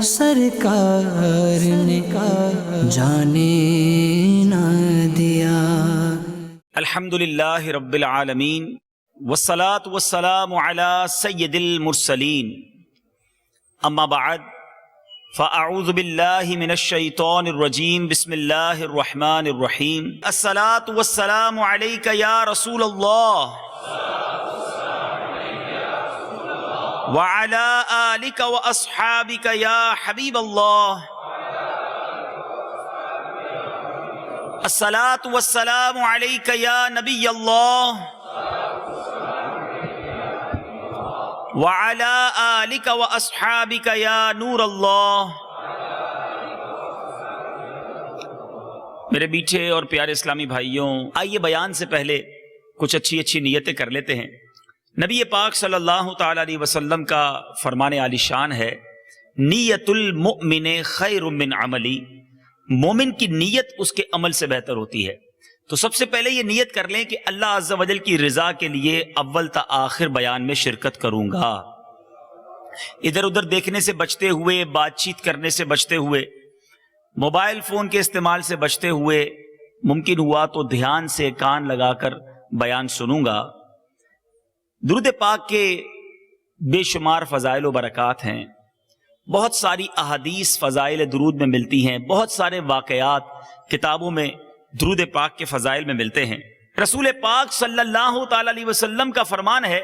سرکار نے جانے نہ دیا۔ الحمدللہ رب العالمین والصلاة والسلام علی سید المرسلین، اما بعد فاعوذ باللہ من الشیطان الرجیم، بسم اللہ الرحمن الرحیم۔ الصلاة والسلام علیک یا رسول اللہ وعلی آلک واصحابک یا حبیب اللہ۔ الصلاة والسلام علیک یا نبی اللہ وعلی آلک واصحابک یا نور اللہ۔ میرے میٹھے اور پیارے اسلامی بھائیوں، آئیے بیان سے پہلے کچھ اچھی نیتیں کر لیتے ہیں۔ نبی پاک صلی اللہ تعالی علیہ وسلم کا فرمان عالی شان ہے، نیت المؤمن خیر من عملی، مومن کی نیت اس کے عمل سے بہتر ہوتی ہے۔ تو سب سے پہلے یہ نیت کر لیں کہ اللہ عز و جل کی رضا کے لیے اول تا آخر بیان میں شرکت کروں گا، ادھر ادھر دیکھنے سے بچتے ہوئے، بات چیت کرنے سے بچتے ہوئے، موبائل فون کے استعمال سے بچتے ہوئے، ممکن ہوا تو دھیان سے کان لگا کر بیان سنوں گا۔ درود پاک کے بے شمار فضائل و برکات ہیں، بہت ساری احادیث فضائل درود میں ملتی ہیں، بہت سارے واقعات کتابوں میں درود پاک کے فضائل میں ملتے ہیں۔ رسول پاک صلی اللہ تعالی علیہ وسلم کا فرمان ہے،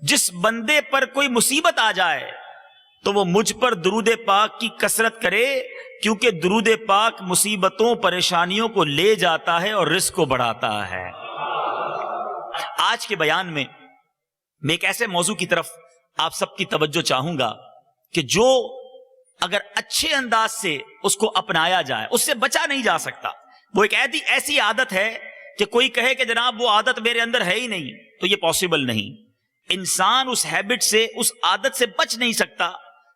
جس بندے پر کوئی مصیبت آ جائے تو وہ مجھ پر درود پاک کی کثرت کرے، کیونکہ درود پاک مصیبتوں پریشانیوں کو لے جاتا ہے اور رزق کو بڑھاتا ہے۔ آج کے بیان میں میں ایک ایسے موضوع کی طرف آپ سب کی توجہ چاہوں گا کہ جو اگر اچھے انداز سے اس کو اپنایا جائے اس سے بچا نہیں جا سکتا۔ وہ ایک ایسی عادت ہے کہ کوئی کہے کہ جناب وہ عادت میرے اندر ہے ہی نہیں، تو یہ پاسبل نہیں۔ انسان اس ہیبٹ سے، اس عادت سے بچ نہیں سکتا،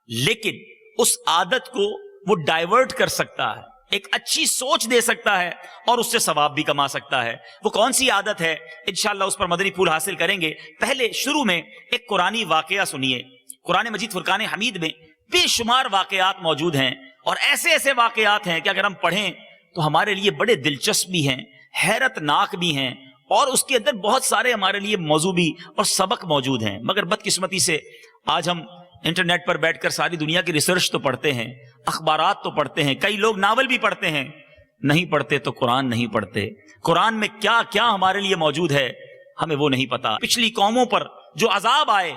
لیکن اس عادت کو وہ ڈائیورٹ کر سکتا ہے، ایک اچھی سوچ دے سکتا ہے اور اس سے ثواب بھی کما سکتا ہے۔ وہ کون سی عادت ہے؟ انشاءاللہ اس پر مدنی پھول حاصل کریں گے۔ پہلے شروع میں ایک قرآنی واقعہ سنیے۔ قرآن مجید فرقان حمید میں بے شمار واقعات موجود ہیں، اور ایسے واقعات ہیں کہ اگر ہم پڑھیں تو ہمارے لیے بڑے دلچسپ بھی ہیں، حیرت ناک بھی ہیں، اور اس کے اندر بہت سارے ہمارے لیے موضوع بھی اور سبق موجود ہیں۔ مگر بدقسمتی سے آج ہم انٹرنیٹ پر بیٹھ کر ساری دنیا کی ریسرچ تو پڑھتے ہیں، اخبارات تو پڑھتے ہیں، کئی لوگ ناول بھی پڑھتے ہیں، نہیں پڑھتے تو قرآن نہیں پڑھتے۔ قرآن میں کیا کیا ہمارے لیے موجود ہے ہمیں وہ نہیں پتا۔ پچھلی قوموں پر جو عذاب آئے،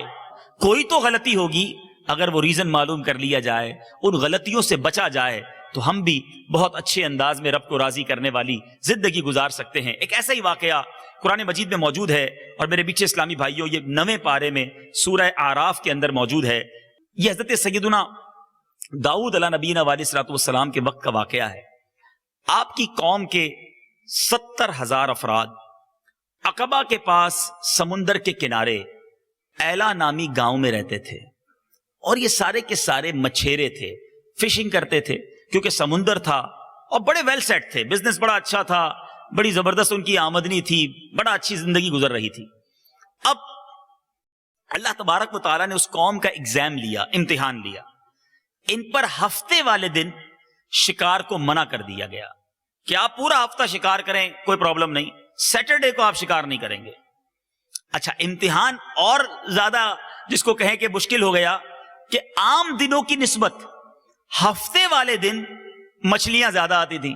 کوئی تو غلطی ہوگی، اگر وہ ریزن معلوم کر لیا جائے، ان غلطیوں سے بچا جائے، تو ہم بھی بہت اچھے انداز میں رب کو راضی کرنے والی زندگی گزار سکتے ہیں۔ ایک ایسا ہی واقعہ قرآن مجید میں موجود ہے، اور میرے پیچھے اسلامی بھائیوں یہ 9ویں پارے میں سورہ اعراف کے اندر موجود ہے۔ یہ حضرت سیدنا داؤد علیہ نبینا علیہ الصلوۃ والسلام کے وقت کا واقعہ ہے۔ آپ کی قوم کے 70,000 افراد عقبہ کے پاس سمندر کے کنارے ایلا نامی گاؤں میں رہتے تھے، اور یہ سارے کے سارے مچھیرے تھے، فشنگ کرتے تھے، کیونکہ سمندر تھا، اور بڑے ویل سیٹ تھے، بزنس بڑا اچھا تھا، بڑی زبردست ان کی آمدنی تھی، بڑا اچھی زندگی گزر رہی تھی۔ اب اللہ تبارک و تعالیٰ نے اس قوم کا ایگزام لیا، امتحان لیا۔ ان پر ہفتے والے دن شکار کو منع کر دیا گیا کہ آپ پورا ہفتہ شکار کریں، کوئی پرابلم نہیں، سیٹرڈے کو آپ شکار نہیں کریں گے۔ اچھا، امتحان اور زیادہ جس کو کہیں کہ مشکل ہو گیا کہ عام دنوں کی نسبت ہفتے والے دن مچھلیاں زیادہ آتی تھیں۔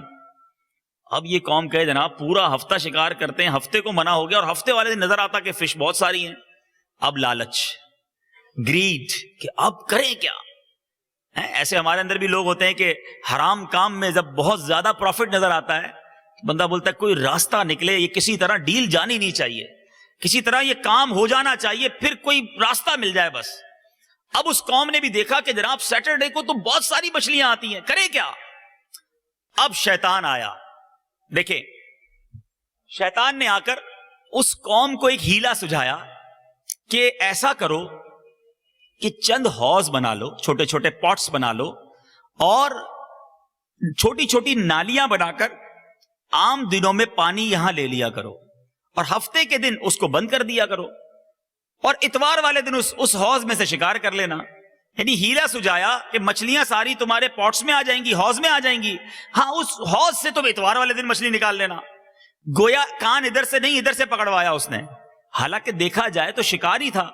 اب یہ قوم کہے جناب پورا ہفتہ شکار کرتے ہیں، ہفتے کو منع ہو گیا، اور ہفتے والے دن نظر آتا کہ فش بہت ساری ہیں۔ اب لالچ، گریڈ، کہ اب کریں کیا؟ ایسے ہمارے اندر بھی لوگ ہوتے ہیں کہ حرام کام میں جب بہت زیادہ پروفٹ نظر آتا ہے، بندہ بولتا ہے کوئی راستہ نکلے، یہ کسی طرح ڈیل جانی نہیں چاہیے، کسی طرح یہ کام ہو جانا چاہیے، پھر کوئی راستہ مل جائے بس۔ اب اس قوم نے بھی دیکھا کہ جناب سیٹرڈے کو تو بہت ساری مچھلیاں آتی ہیں، کرے کیا؟ اب شیطان آیا۔ دیکھیں، شیطان نے آ کر اس قوم کو ایک ہیلا سجھایا کہ ایسا کرو کہ چند حوض بنا لو، چھوٹے چھوٹے پاٹس بنا لو، اور چھوٹی چھوٹی نالیاں بنا کر عام دنوں میں پانی یہاں لے لیا کرو، اور ہفتے کے دن اس کو بند کر دیا کرو، اور اتوار والے دن اس حوض میں سے شکار کر لینا۔ یعنی ہیلا سجایا کہ مچھلیاں ساری تمہارے پاٹس میں آ جائیں گی، حوض میں آ جائیں گی، ہاں اس حوض سے تم اتوار والے دن مچھلی نکال لینا. گویا کان ادھر سے نہیں ادھر سے پکڑوایا اس نے. حالانکہ دیکھا جائے تو شکاری تھا.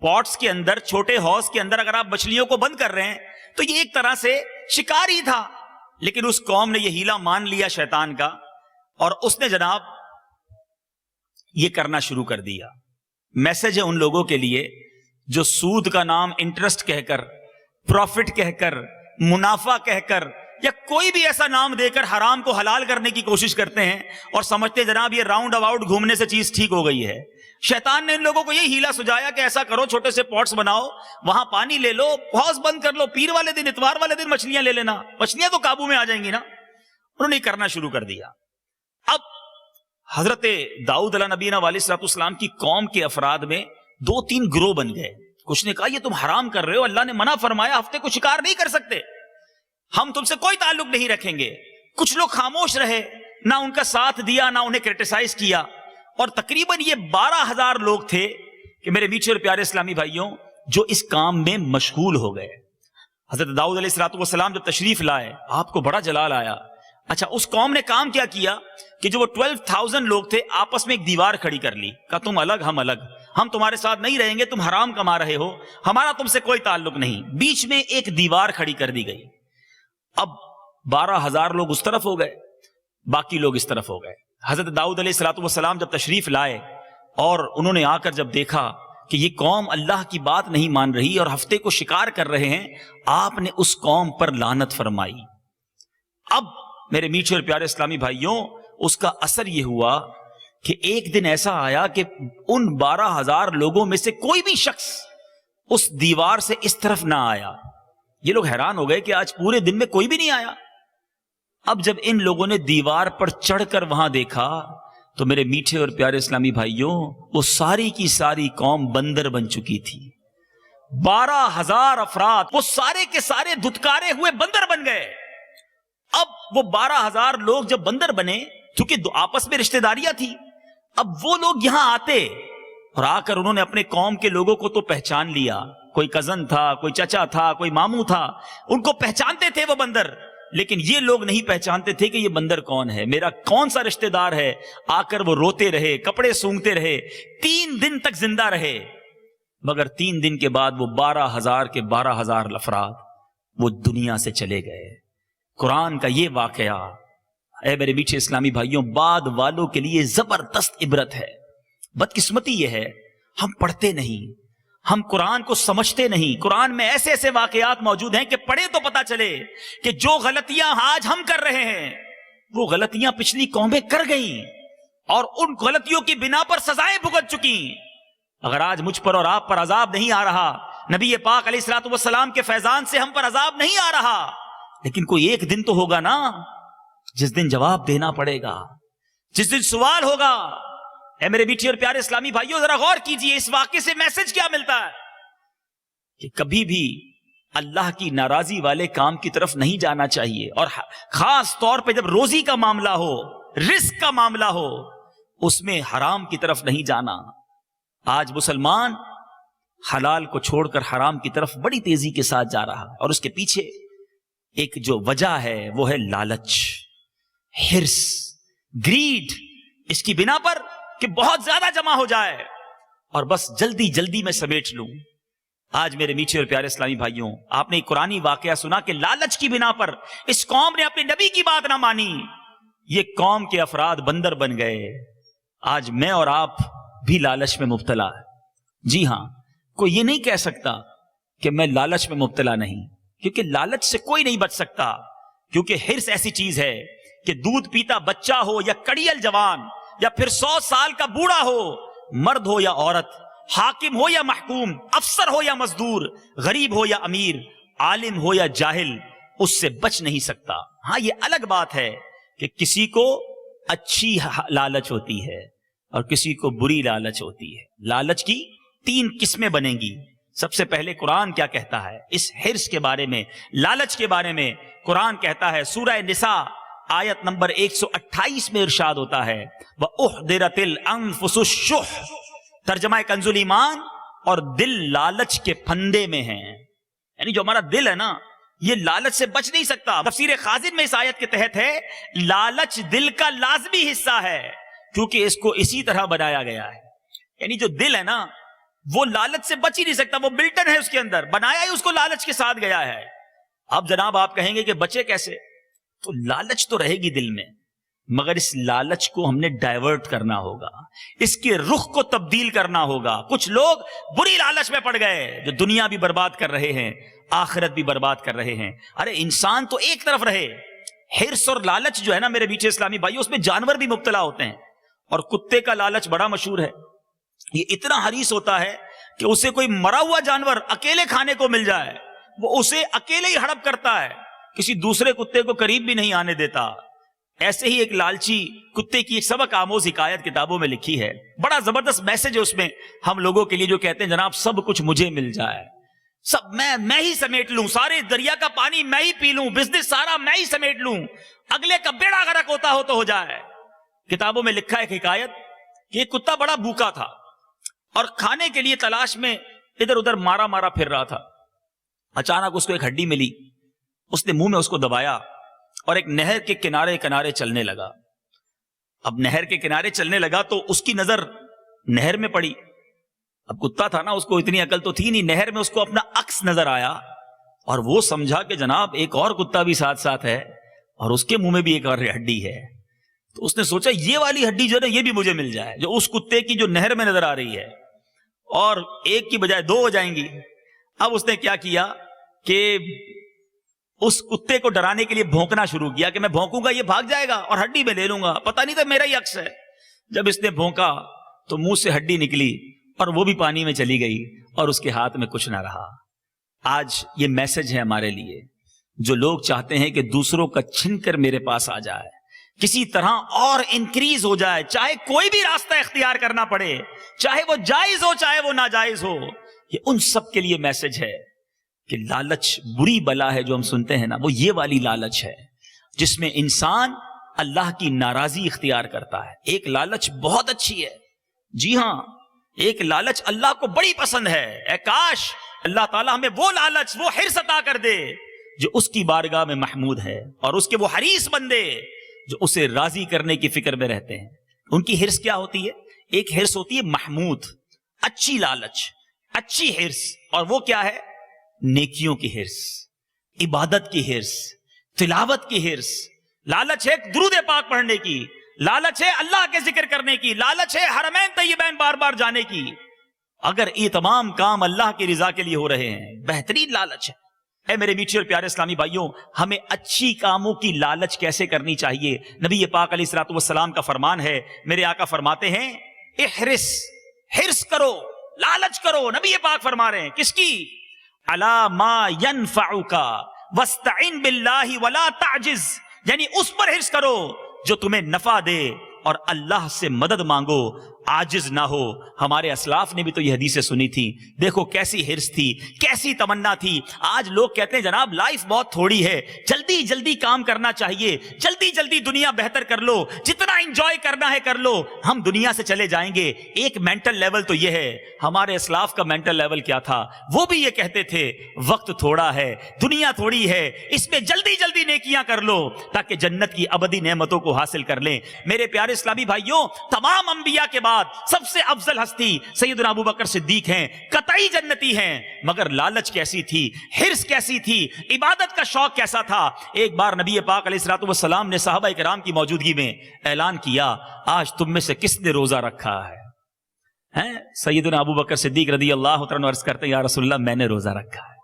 پاٹس کے اندر، چھوٹے حوض کے اندر اگر آپ مچھلیوں کو بند کر رہے ہیں تو یہ ایک طرح سے شکاری تھا. لیکن اس قوم نے یہ ہیلا مان لیا شیطان کا، اور اس نے جناب یہ کرنا شروع کر دیا. میسج ہے ان لوگوں کے لیے جو سود کا نام انٹرسٹ کہہ کر، پروفٹ کہہ کر، منافع کہہ کر، یا کوئی بھی ایسا نام دے کر حرام کو حلال کرنے کی کوشش کرتے ہیں اور سمجھتے جناب یہ راؤنڈ اباؤٹ گھومنے سے چیز ٹھیک ہو گئی ہے. شیطان نے ان لوگوں کو یہ ہیلا سجایا کہ ایسا کرو، چھوٹے سے پاٹس بناؤ، وہاں پانی لے لو، حوض بند کر لو، پیر والے دن، اتوار والے دن مچھلیاں لے لینا، مچھلیاں تو قابو میں آ جائیں گی نا. انہوں نے کرنا شروع کر دیا. اب حضرت داؤد علیہ نبینا علیہ السلام کی قوم کے افراد میں 2-3 گروہ بن گئے. کچھ نے کہا یہ تم حرام کر رہے ہو، اللہ نے منع فرمایا ہفتے کو شکار نہیں کر سکتے، ہم تم سے کوئی تعلق نہیں رکھیں گے. کچھ لوگ خاموش رہے، نہ ان کا ساتھ دیا، نہ انہیں کرٹیسائز کیا. اور تقریباً یہ 12,000 لوگ تھے کہ میرے میٹھے اور پیارے اسلامی بھائیوں جو اس کام میں مشغول ہو گئے. حضرت داؤد علیہ السلام جب تشریف لائے آپ کو بڑا جلال آیا. اچھا اس قوم نے کام کیا کیا کہ جو وہ 12,000 لوگ تھے آپس میں ایک دیوار کھڑی کر لی. کہا تم الگ ہم الگ، ہم تمہارے ساتھ نہیں رہیں گے، تم حرام کما رہے ہو، ہمارا تم سے کوئی تعلق نہیں. بیچ میں ایک دیوار کھڑی کر دی گئی. اب 12,000 لوگ اس طرف ہو گئے، باقی لوگ اس طرف ہو گئے. حضرت داؤد علیہ السلام جب تشریف لائے اور انہوں نے آ کر جب دیکھا کہ یہ قوم اللہ کی بات نہیں مان رہی اور ہفتے کو شکار کر رہے ہیں، آپ نے اس قوم پر لعنت فرمائی. اب میرے میٹھے اور پیارے اسلامی بھائیوں اس کا اثر یہ ہوا کہ ایک دن ایسا آیا کہ ان 12,000 لوگوں میں سے کوئی بھی شخص اس دیوار سے اس طرف نہ آیا. یہ لوگ حیران ہو گئے کہ آج پورے دن میں کوئی بھی نہیں آیا. اب جب ان لوگوں نے دیوار پر چڑھ کر وہاں دیکھا تو میرے میٹھے اور پیارے اسلامی بھائیوں وہ ساری کی ساری قوم بندر بن چکی تھی. 12,000 افراد وہ سارے کے سارے دھتکارے ہوئے بندر بن گئے. اب وہ 12,000 لوگ جب بندر بنے، کیونکہ آپس میں رشتہ داریاں تھی، اب وہ لوگ یہاں آتے اور آ کر انہوں نے اپنے قوم کے لوگوں کو تو پہچان لیا. کوئی کزن تھا، کوئی چچا تھا، کوئی ماموں تھا، ان کو پہچانتے تھے وہ بندر. لیکن یہ لوگ نہیں پہچانتے تھے کہ یہ بندر کون ہے، میرا کون سا رشتہ دار ہے. آ کر وہ روتے رہے، کپڑے سونگتے رہے، 3 دن تک زندہ رہے. مگر 3 دن کے بعد وہ 12,000 کے 12,000 افراد وہ دنیا سے چلے گئے. قرآن کا یہ واقعہ اے میرے میٹھے اسلامی بھائیوں بعد والوں کے لیے زبردست عبرت ہے. بدقسمتی یہ ہے ہم پڑھتے نہیں، ہم قرآن کو سمجھتے نہیں. قرآن میں ایسے ایسے واقعات موجود ہیں کہ پڑھے تو پتا چلے کہ جو غلطیاں آج ہم کر رہے ہیں وہ غلطیاں پچھلی قومیں کر گئیں اور ان غلطیوں کی بنا پر سزائیں بھگت چکی. اگر آج مجھ پر اور آپ پر عذاب نہیں آ رہا، نبی پاک علیہ الصلوۃ والسلام کے فیضان سے ہم پر عذاب نہیں آ رہا، لیکن کوئی ایک دن تو ہوگا نا جس دن جواب دینا پڑے گا، جس دن سوال ہوگا. اے میرے میٹھے اور پیارے اسلامی بھائیوں ذرا غور کیجئے اس واقعے سے میسج کیا ملتا ہے کہ کبھی بھی اللہ کی ناراضی والے کام کی طرف نہیں جانا چاہیے. اور خاص طور پہ جب روزی کا معاملہ ہو، رزق کا معاملہ ہو، اس میں حرام کی طرف نہیں جانا. آج مسلمان حلال کو چھوڑ کر حرام کی طرف بڑی تیزی کے ساتھ جا رہا، اور اس کے پیچھے ایک جو وجہ ہے وہ ہے لالچ، ہرس، گریڈ. اس کی بنا پر کہ بہت زیادہ جمع ہو جائے اور بس جلدی جلدی میں سمیٹ لوں. آج میرے میٹھے اور پیارے اسلامی بھائیوں آپ نے ایک قرآنی واقعہ سنا کہ لالچ کی بنا پر اس قوم نے اپنے نبی کی بات نہ مانی، یہ قوم کے افراد بندر بن گئے. آج میں اور آپ بھی لالچ میں مبتلا ہے. جی ہاں، کوئی یہ نہیں کہہ سکتا کہ میں لالچ میں مبتلا نہیں، کیونکہ لالچ سے کوئی نہیں بچ سکتا. کیونکہ ہرس ایسی چیز ہے کہ دودھ پیتا بچہ ہو یا کڑیل جوان یا پھر 100 سال کا بوڑھا ہو، مرد ہو یا عورت، حاکم ہو یا محکوم، افسر ہو یا مزدور، غریب ہو یا امیر، عالم ہو یا جاہل، اس سے بچ نہیں سکتا. ہاں یہ الگ بات ہے کہ کسی کو اچھی لالچ ہوتی ہے اور کسی کو بری لالچ ہوتی ہے. لالچ کی 3 قسمیں بنیں گی. سب سے پہلے قرآن کیا کہتا ہے اس ہرس کے بارے میں، لالچ کے بارے میں؟ قرآن کہتا ہے سورہ نساء آیت نمبر 128 میں ارشاد ہوتا ہے وَأُحْضِرَتِ الْأَنفُسُ الشُّحَّ، ترجمہ کنز ایمان، اور دل لالچ کے پھندے میں ہیں. یعنی جو ہمارا دل ہے نا یہ لالچ سے بچ نہیں سکتا. تفسیر خازن میں اس آیت کے تحت ہے لالچ دل کا لازمی حصہ ہے کیونکہ اس کو اسی طرح بنایا گیا ہے. یعنی جو دل ہے نا وہ لالچ سے بچ ہی نہیں سکتا, وہ بلٹن ہے اس کے اندر, بنایا ہی اس کو لالچ کے ساتھ گیا ہے. اب جناب آپ کہیں گے کہ بچے کیسے؟ تو لالچ تو رہے گی دل میں, مگر اس لالچ کو ہم نے ڈائیورٹ کرنا ہوگا, اس کے رخ کو تبدیل کرنا ہوگا. کچھ لوگ بری لالچ میں پڑ گئے جو دنیا بھی برباد کر رہے ہیں, آخرت بھی برباد کر رہے ہیں. ارے انسان تو ایک طرف رہے, حرص اور لالچ جو ہے نا میرے بیچے اسلامی بھائی, اس میں جانور بھی مبتلا ہوتے ہیں. اور کتے کا لالچ بڑا مشہور ہے, یہ اتنا حریص ہوتا ہے کہ اسے کوئی مرا ہوا جانور اکیلے کھانے کو مل جائے وہ اسے اکیلے ہی ہڑپ کرتا ہے, کسی دوسرے کتے کو قریب بھی نہیں آنے دیتا. ایسے ہی ایک لالچی کتے کی ایک سبق آموز حکایت کتابوں میں لکھی ہے, بڑا زبردست میسج ہے اس میں ہم لوگوں کے لیے, جو کہتے ہیں جناب سب کچھ مجھے مل جائے, سب میں ہی سمیٹ لوں, سارے دریا کا پانی میں ہی پی لوں, بزنس سارا میں ہی سمیٹ لوں, اگلے کا بیڑا غرق ہوتا ہو تو ہو جائے. کتابوں میں لکھا ہے ایک حکایت کہ ایک کتا بڑا بھوکا تھا اور کھانے کے لیے تلاش میں ادھر ادھر مارا پھر رہا تھا. اچانک اس کو ایک ہڈی ملی, اس نے منہ میں اس کو دبایا اور ایک نہر کے کنارے کنارے چلنے لگا. اب نہر کے کنارے چلنے لگا تو اس کی نظر نہر میں پڑی. اب کتا تھا نا, اس کو اتنی عقل تو تھی نہیں, نہر میں اس کو اپنا عکس نظر آیا اور وہ سمجھا کہ جناب ایک اور کتا بھی ساتھ ساتھ ہے اور اس کے منہ میں بھی ایک اور ہڈی ہے. تو اس نے سوچا یہ والی ہڈی جو ہے نا یہ بھی مجھے مل جائے جو اس کتے کی جو نہر میں نظر آ رہی ہے, اور ایک کی بجائے دو ہو جائیں گی. اب اس نے کیا کیا کہ اس کتے کو ڈرانے کے لیے بھونکنا شروع کیا کہ میں بھونکوں گا یہ بھاگ جائے گا اور ہڈی میں لے لوں گا, پتہ نہیں تھا میرا ہی عکس ہے. جب اس نے بھونکا تو منہ سے ہڈی نکلی اور وہ بھی پانی میں چلی گئی اور اس کے ہاتھ میں کچھ نہ رہا. آج یہ میسج ہے ہمارے لیے, جو لوگ چاہتے ہیں کہ دوسروں کا چھن کر میرے پاس آ جائے, کسی طرح اور انکریز ہو جائے, چاہے کوئی بھی راستہ اختیار کرنا پڑے, چاہے وہ جائز ہو چاہے وہ ناجائز ہو, یہ ان سب کے لیے میسج ہے کہ لالچ بری بلا ہے جو ہم سنتے ہیں نا, وہ یہ والی لالچ ہے جس میں انسان اللہ کی ناراضی اختیار کرتا ہے. ایک لالچ بہت اچھی ہے, جی ہاں, ایک لالچ اللہ کو بڑی پسند ہے. اے کاش اللہ تعالیٰ ہمیں وہ لالچ, وہ حرص عطا کر دے جو اس کی بارگاہ میں محمود ہے, اور اس کے وہ حریص بندے جو اسے راضی کرنے کی فکر میں رہتے ہیں. ان کی حرص کیا ہوتی ہے؟ ایک حرص ہوتی ہے محمود, اچھی لالچ, اچھی حرص, اور وہ کیا ہے؟ نیکیوں کی حرص, عبادت کی حرص, تلاوت کی حرص. لالچ ہے درود پاک پڑھنے کی, لالچ ہے اللہ کے ذکر کرنے کی, لالچ ہے حرمین طیبین بار بار جانے کی. اگر یہ تمام کام اللہ کی رضا کے لیے ہو رہے ہیں, بہترین لالچ ہے. اے میرے میٹھے اور پیارے اسلامی بھائیوں, ہمیں اچھی کاموں کی لالچ کیسے کرنی چاہیے؟ نبی پاک علیہ الصلوۃ والسلام کا فرمان ہے, میرے آقا فرماتے ہیں احرس, حرص کرو, لالچ کرو. نبی پاک فرما رہے ہیں کس کی؟ علی ما ینفعک واستعن باللہ ولا تعجز, یعنی اس پر حرص کرو جو تمہیں نفع دے اور اللہ سے مدد مانگو, عاجز نہ ہو. ہمارے اسلاف نے بھی تو یہ حدیثیں سنی تھی, دیکھو کیسی حرص تھی, کیسی تمنا تھی. آج لوگ کہتے ہیں جناب لائف بہت تھوڑی ہے, جلدی جلدی کام کرنا چاہیے, جلدی جلدی دنیا بہتر کر لو, جتنا انجوائے کرنا ہے کر لو, ہم دنیا سے چلے جائیں گے. ایک مینٹل لیول تو یہ ہے, ہمارے اسلاف کا مینٹل لیول کیا تھا؟ وہ بھی یہ کہتے تھے وقت تھوڑا ہے, دنیا تھوڑی ہے, اس میں جلدی جلدی نیکیاں کر لو تاکہ جنت کی ابدی نعمتوں کو حاصل کر لیں. میرے پیارے اسلامی بھائیوں, تمام انبیاء کے بعد سب سے افضل ہستی سیدنا ابو بکر صدیق ہیں, قطعی جنتی ہیں. مگر لالچ کیسی تھی, حرص کیسی تھی, عبادت کا شوق کیسا تھا. ایک بار نبی پاک علیہ الصلوۃ والسلام نے صحابہ کرام کی موجودگی میں اعلان کیا, آج تم میں سے کس نے روزہ رکھا ہے؟ سیدنا ابو بکر صدیق رضی اللہ عنہ عرض کرتے ہیں یا رسول اللہ میں نے روزہ رکھا ہے.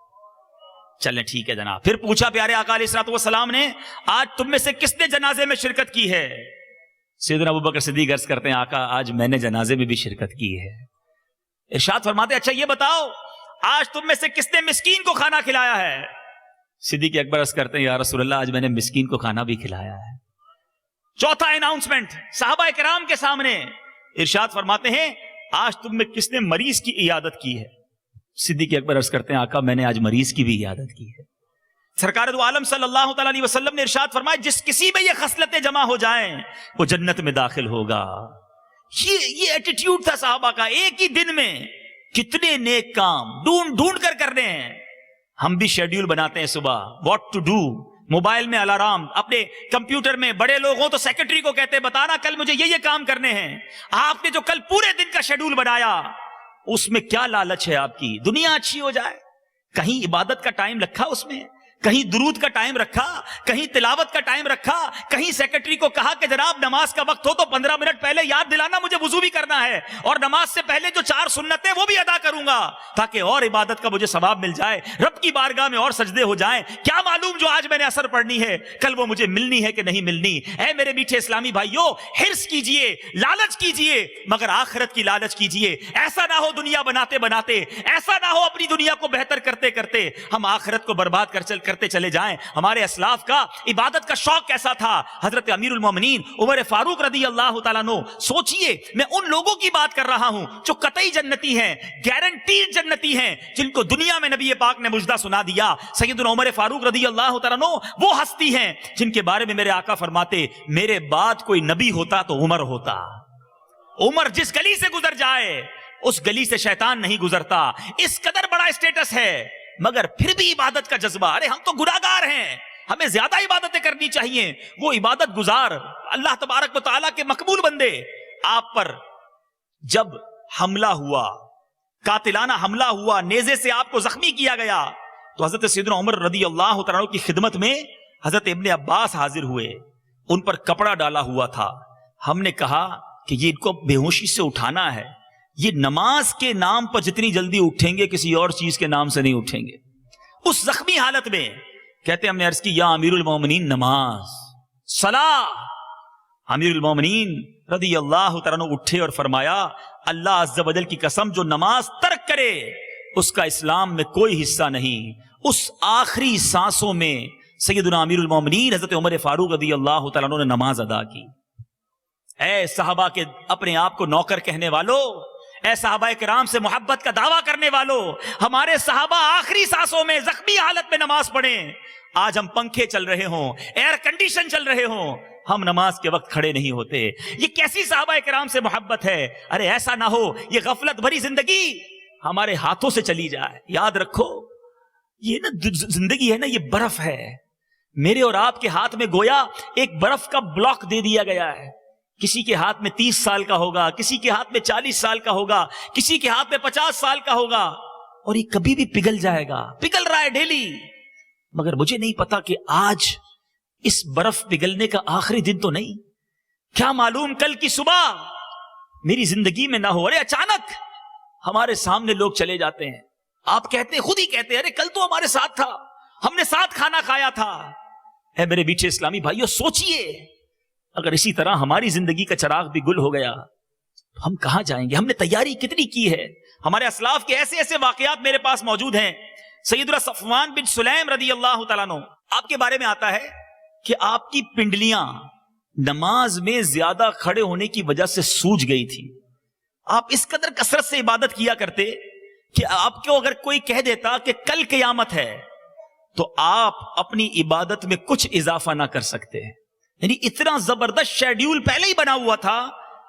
چلیں ٹھیک ہے جناب. پھر پوچھا پیارے آقا علیہ الصلوۃ والسلام نے, آج تم میں سے کس نے جنازے میں شرکت کی ہے؟ سیدنا ابو بکر صدیق عرض کرتے ہیں آقا آج میں نے جنازے میں بھی شرکت کی ہے. ارشاد فرماتے اچھا یہ بتاؤ آج تم میں سے کس نے مسکین کو کھانا کھلایا ہے؟ صدیق اکبر عرض کرتے ہیں یا رسول اللہ آج میں نے مسکین کو کھانا بھی کھلایا ہے. چوتھا اناؤنسمنٹ صحابہ کرام کے سامنے, ارشاد فرماتے ہیں آج تم میں کس نے مریض کی عیادت کی ہے؟ صدیق اکبر عرض کرتے ہیں آقا میں نے آج مریض کی بھی عیادت کی ہے. سرکار دو عالم صلی اللہ تعالی علیہ وسلم نے ارشاد فرمایا جس کسی میں یہ خصلتیں جمع ہو جائیں وہ جنت میں داخل ہوگا. یہ ایٹیٹیوڈ تھا صحابہ کا. ایک ہی دن میں کتنے نیک کام ڈھونڈ ڈھونڈ کر کرنے ہیں. ہم بھی شیڈیول بناتے ہیں صبح واٹ ٹو ڈو، موبائل میں الارم، اپنے کمپیوٹر میں، بڑے لوگ ہوں تو سیکرٹری کو کہتے ہیں بتانا کل مجھے یہ کام کرنے ہیں. آپ نے جو کل پورے دن کا شیڈیول بنایا اس میں کیا لالچ ہے آپ کی؟ دنیا اچھی ہو جائے. کہیں عبادت کا ٹائم رکھا اس میں، کہیں درود کا ٹائم رکھا، کہیں تلاوت کا ٹائم رکھا، کہیں سیکرٹری کو کہا کہ جناب نماز کا وقت ہو تو 15 منٹ پہلے یاد دلانا مجھے وضو بھی کرنا ہے اور نماز سے پہلے جو 4 سنتیں وہ بھی ادا کروں گا تاکہ اور عبادت کا مجھے ثواب مل جائے، رب کی بارگاہ میں اور سجدے ہو جائیں. کیا معلوم جو آج میں نے اثر پڑھنی ہے کل وہ مجھے ملنی ہے کہ نہیں ملنی. اے میرے میٹھے اسلامی بھائیوں، حرص کیجئے، لالچ کیجئے، مگر آخرت کی لالچ کیجئے. ایسا نہ ہو دنیا بناتے بناتے، ایسا نہ ہو اپنی دنیا کو بہتر کرتے کرتے ہم آخرت کو برباد کرتے چلے جائیں. ہمارے اسلاف کا عبادت کا شوق کیسا تھا. حضرت امیر المومنین عمر فاروق رضی اللہ تعالیٰ عنہ، سوچئے میں ان لوگوں کی بات کر رہا ہوں جو قطعی جنتی ہیں، گارنٹیڈ جنتی ہیں، جن کو دنیا میں نبی پاک نے مجدہ سنا دیا. سیدنا عمر فاروق رضی اللہ تعالیٰ عنہ وہ ہستی ہیں جن کے بارے میں میرے آقا فرماتے میرے بعد کوئی نبی ہوتا تو عمر ہوتا. عمر جس گلی سے گزر جائے اس گلی سے شیطان نہیں گزرتا. اس قدر بڑا اسٹیٹس ہے مگر پھر بھی عبادت کا جذبہ. ارے ہم تو گناہگار ہیں، ہمیں زیادہ عبادتیں کرنی چاہیے. وہ عبادت گزار اللہ تبارک و تعالیٰ کے مقبول بندے آپ پر جب حملہ ہوا، قاتلانہ حملہ ہوا، نیزے سے آپ کو زخمی کیا گیا تو حضرت سیدنا عمر رضی اللہ تعالیٰ عنہ کی خدمت میں حضرت ابن عباس حاضر ہوئے. ان پر کپڑا ڈالا ہوا تھا. ہم نے کہا کہ یہ ان کو بے ہوشی سے اٹھانا ہے، یہ نماز کے نام پر جتنی جلدی اٹھیں گے کسی اور چیز کے نام سے نہیں اٹھیں گے. اس زخمی حالت میں کہتے ہم نے عرض کی یا امیر المومنین نماز صلاح. امیر المومنین رضی اللہ تعالیٰ عنہ اٹھے اور فرمایا اللہ عز و جل کی قسم جو نماز ترک کرے اس کا اسلام میں کوئی حصہ نہیں. اس آخری سانسوں میں سیدنا امیر المومنین حضرت عمر فاروق رضی اللہ تعالیٰ عنہ نے نماز ادا کی. اے صحابہ کے اپنے آپ کو نوکر کہنے والوں، اے صحابہ کرام سے محبت کا دعویٰ کرنے والوں، ہمارے صحابہ آخری سانسوں میں زخمی حالت میں نماز پڑھیں. آج ہم پنکھے چل رہے ہوں، ایئر کنڈیشن چل رہے ہوں، ہم نماز کے وقت کھڑے نہیں ہوتے. یہ کیسی صحابہ کرام سے محبت ہے. ارے ایسا نہ ہو یہ غفلت بھری زندگی ہمارے ہاتھوں سے چلی جائے. یاد رکھو یہ نا زندگی ہے نا، یہ برف ہے. میرے اور آپ کے ہاتھ میں گویا ایک برف کا بلاک دے دیا گیا ہے. کسی کے ہاتھ میں 30 سال کا ہوگا، کسی کے ہاتھ میں 40 سال کا ہوگا، کسی کے ہاتھ میں 50 سال کا ہوگا اور یہ کبھی بھی پگھل جائے گا. پگھل رہا ہے ڈیلی. مگر مجھے نہیں پتا کہ آج اس برف پگھلنے کا آخری دن تو نہیں. کیا معلوم کل کی صبح میری زندگی میں نہ ہو. ارے اچانک ہمارے سامنے لوگ چلے جاتے ہیں، آپ کہتے ہیں، خود ہی کہتے ہیں ارے کل تو ہمارے ساتھ تھا، ہم نے ساتھ کھانا کھایا تھا. اے میرے بیچے اسلامی بھائیوں سوچئے اگر اسی طرح ہماری زندگی کا چراغ بھی گل ہو گیا تو ہم کہاں جائیں گے؟ ہم نے تیاری کتنی کی ہے. ہمارے اسلاف کے ایسے ایسے واقعات میرے پاس موجود ہیں. سیدنا صفوان بن سلیم رضی اللہ تعالیٰ عنہ، آپ کے بارے میں آتا ہے کہ آپ کی پنڈلیاں نماز میں زیادہ کھڑے ہونے کی وجہ سے سوج گئی تھی. آپ اس قدر کثرت سے عبادت کیا کرتے کہ آپ کو اگر کوئی کہہ دیتا کہ کل قیامت ہے تو آپ اپنی عبادت میں کچھ اضافہ نہ کر سکتے. یعنی اتنا زبردست شیڈیول پہلے ہی بنا ہوا تھا،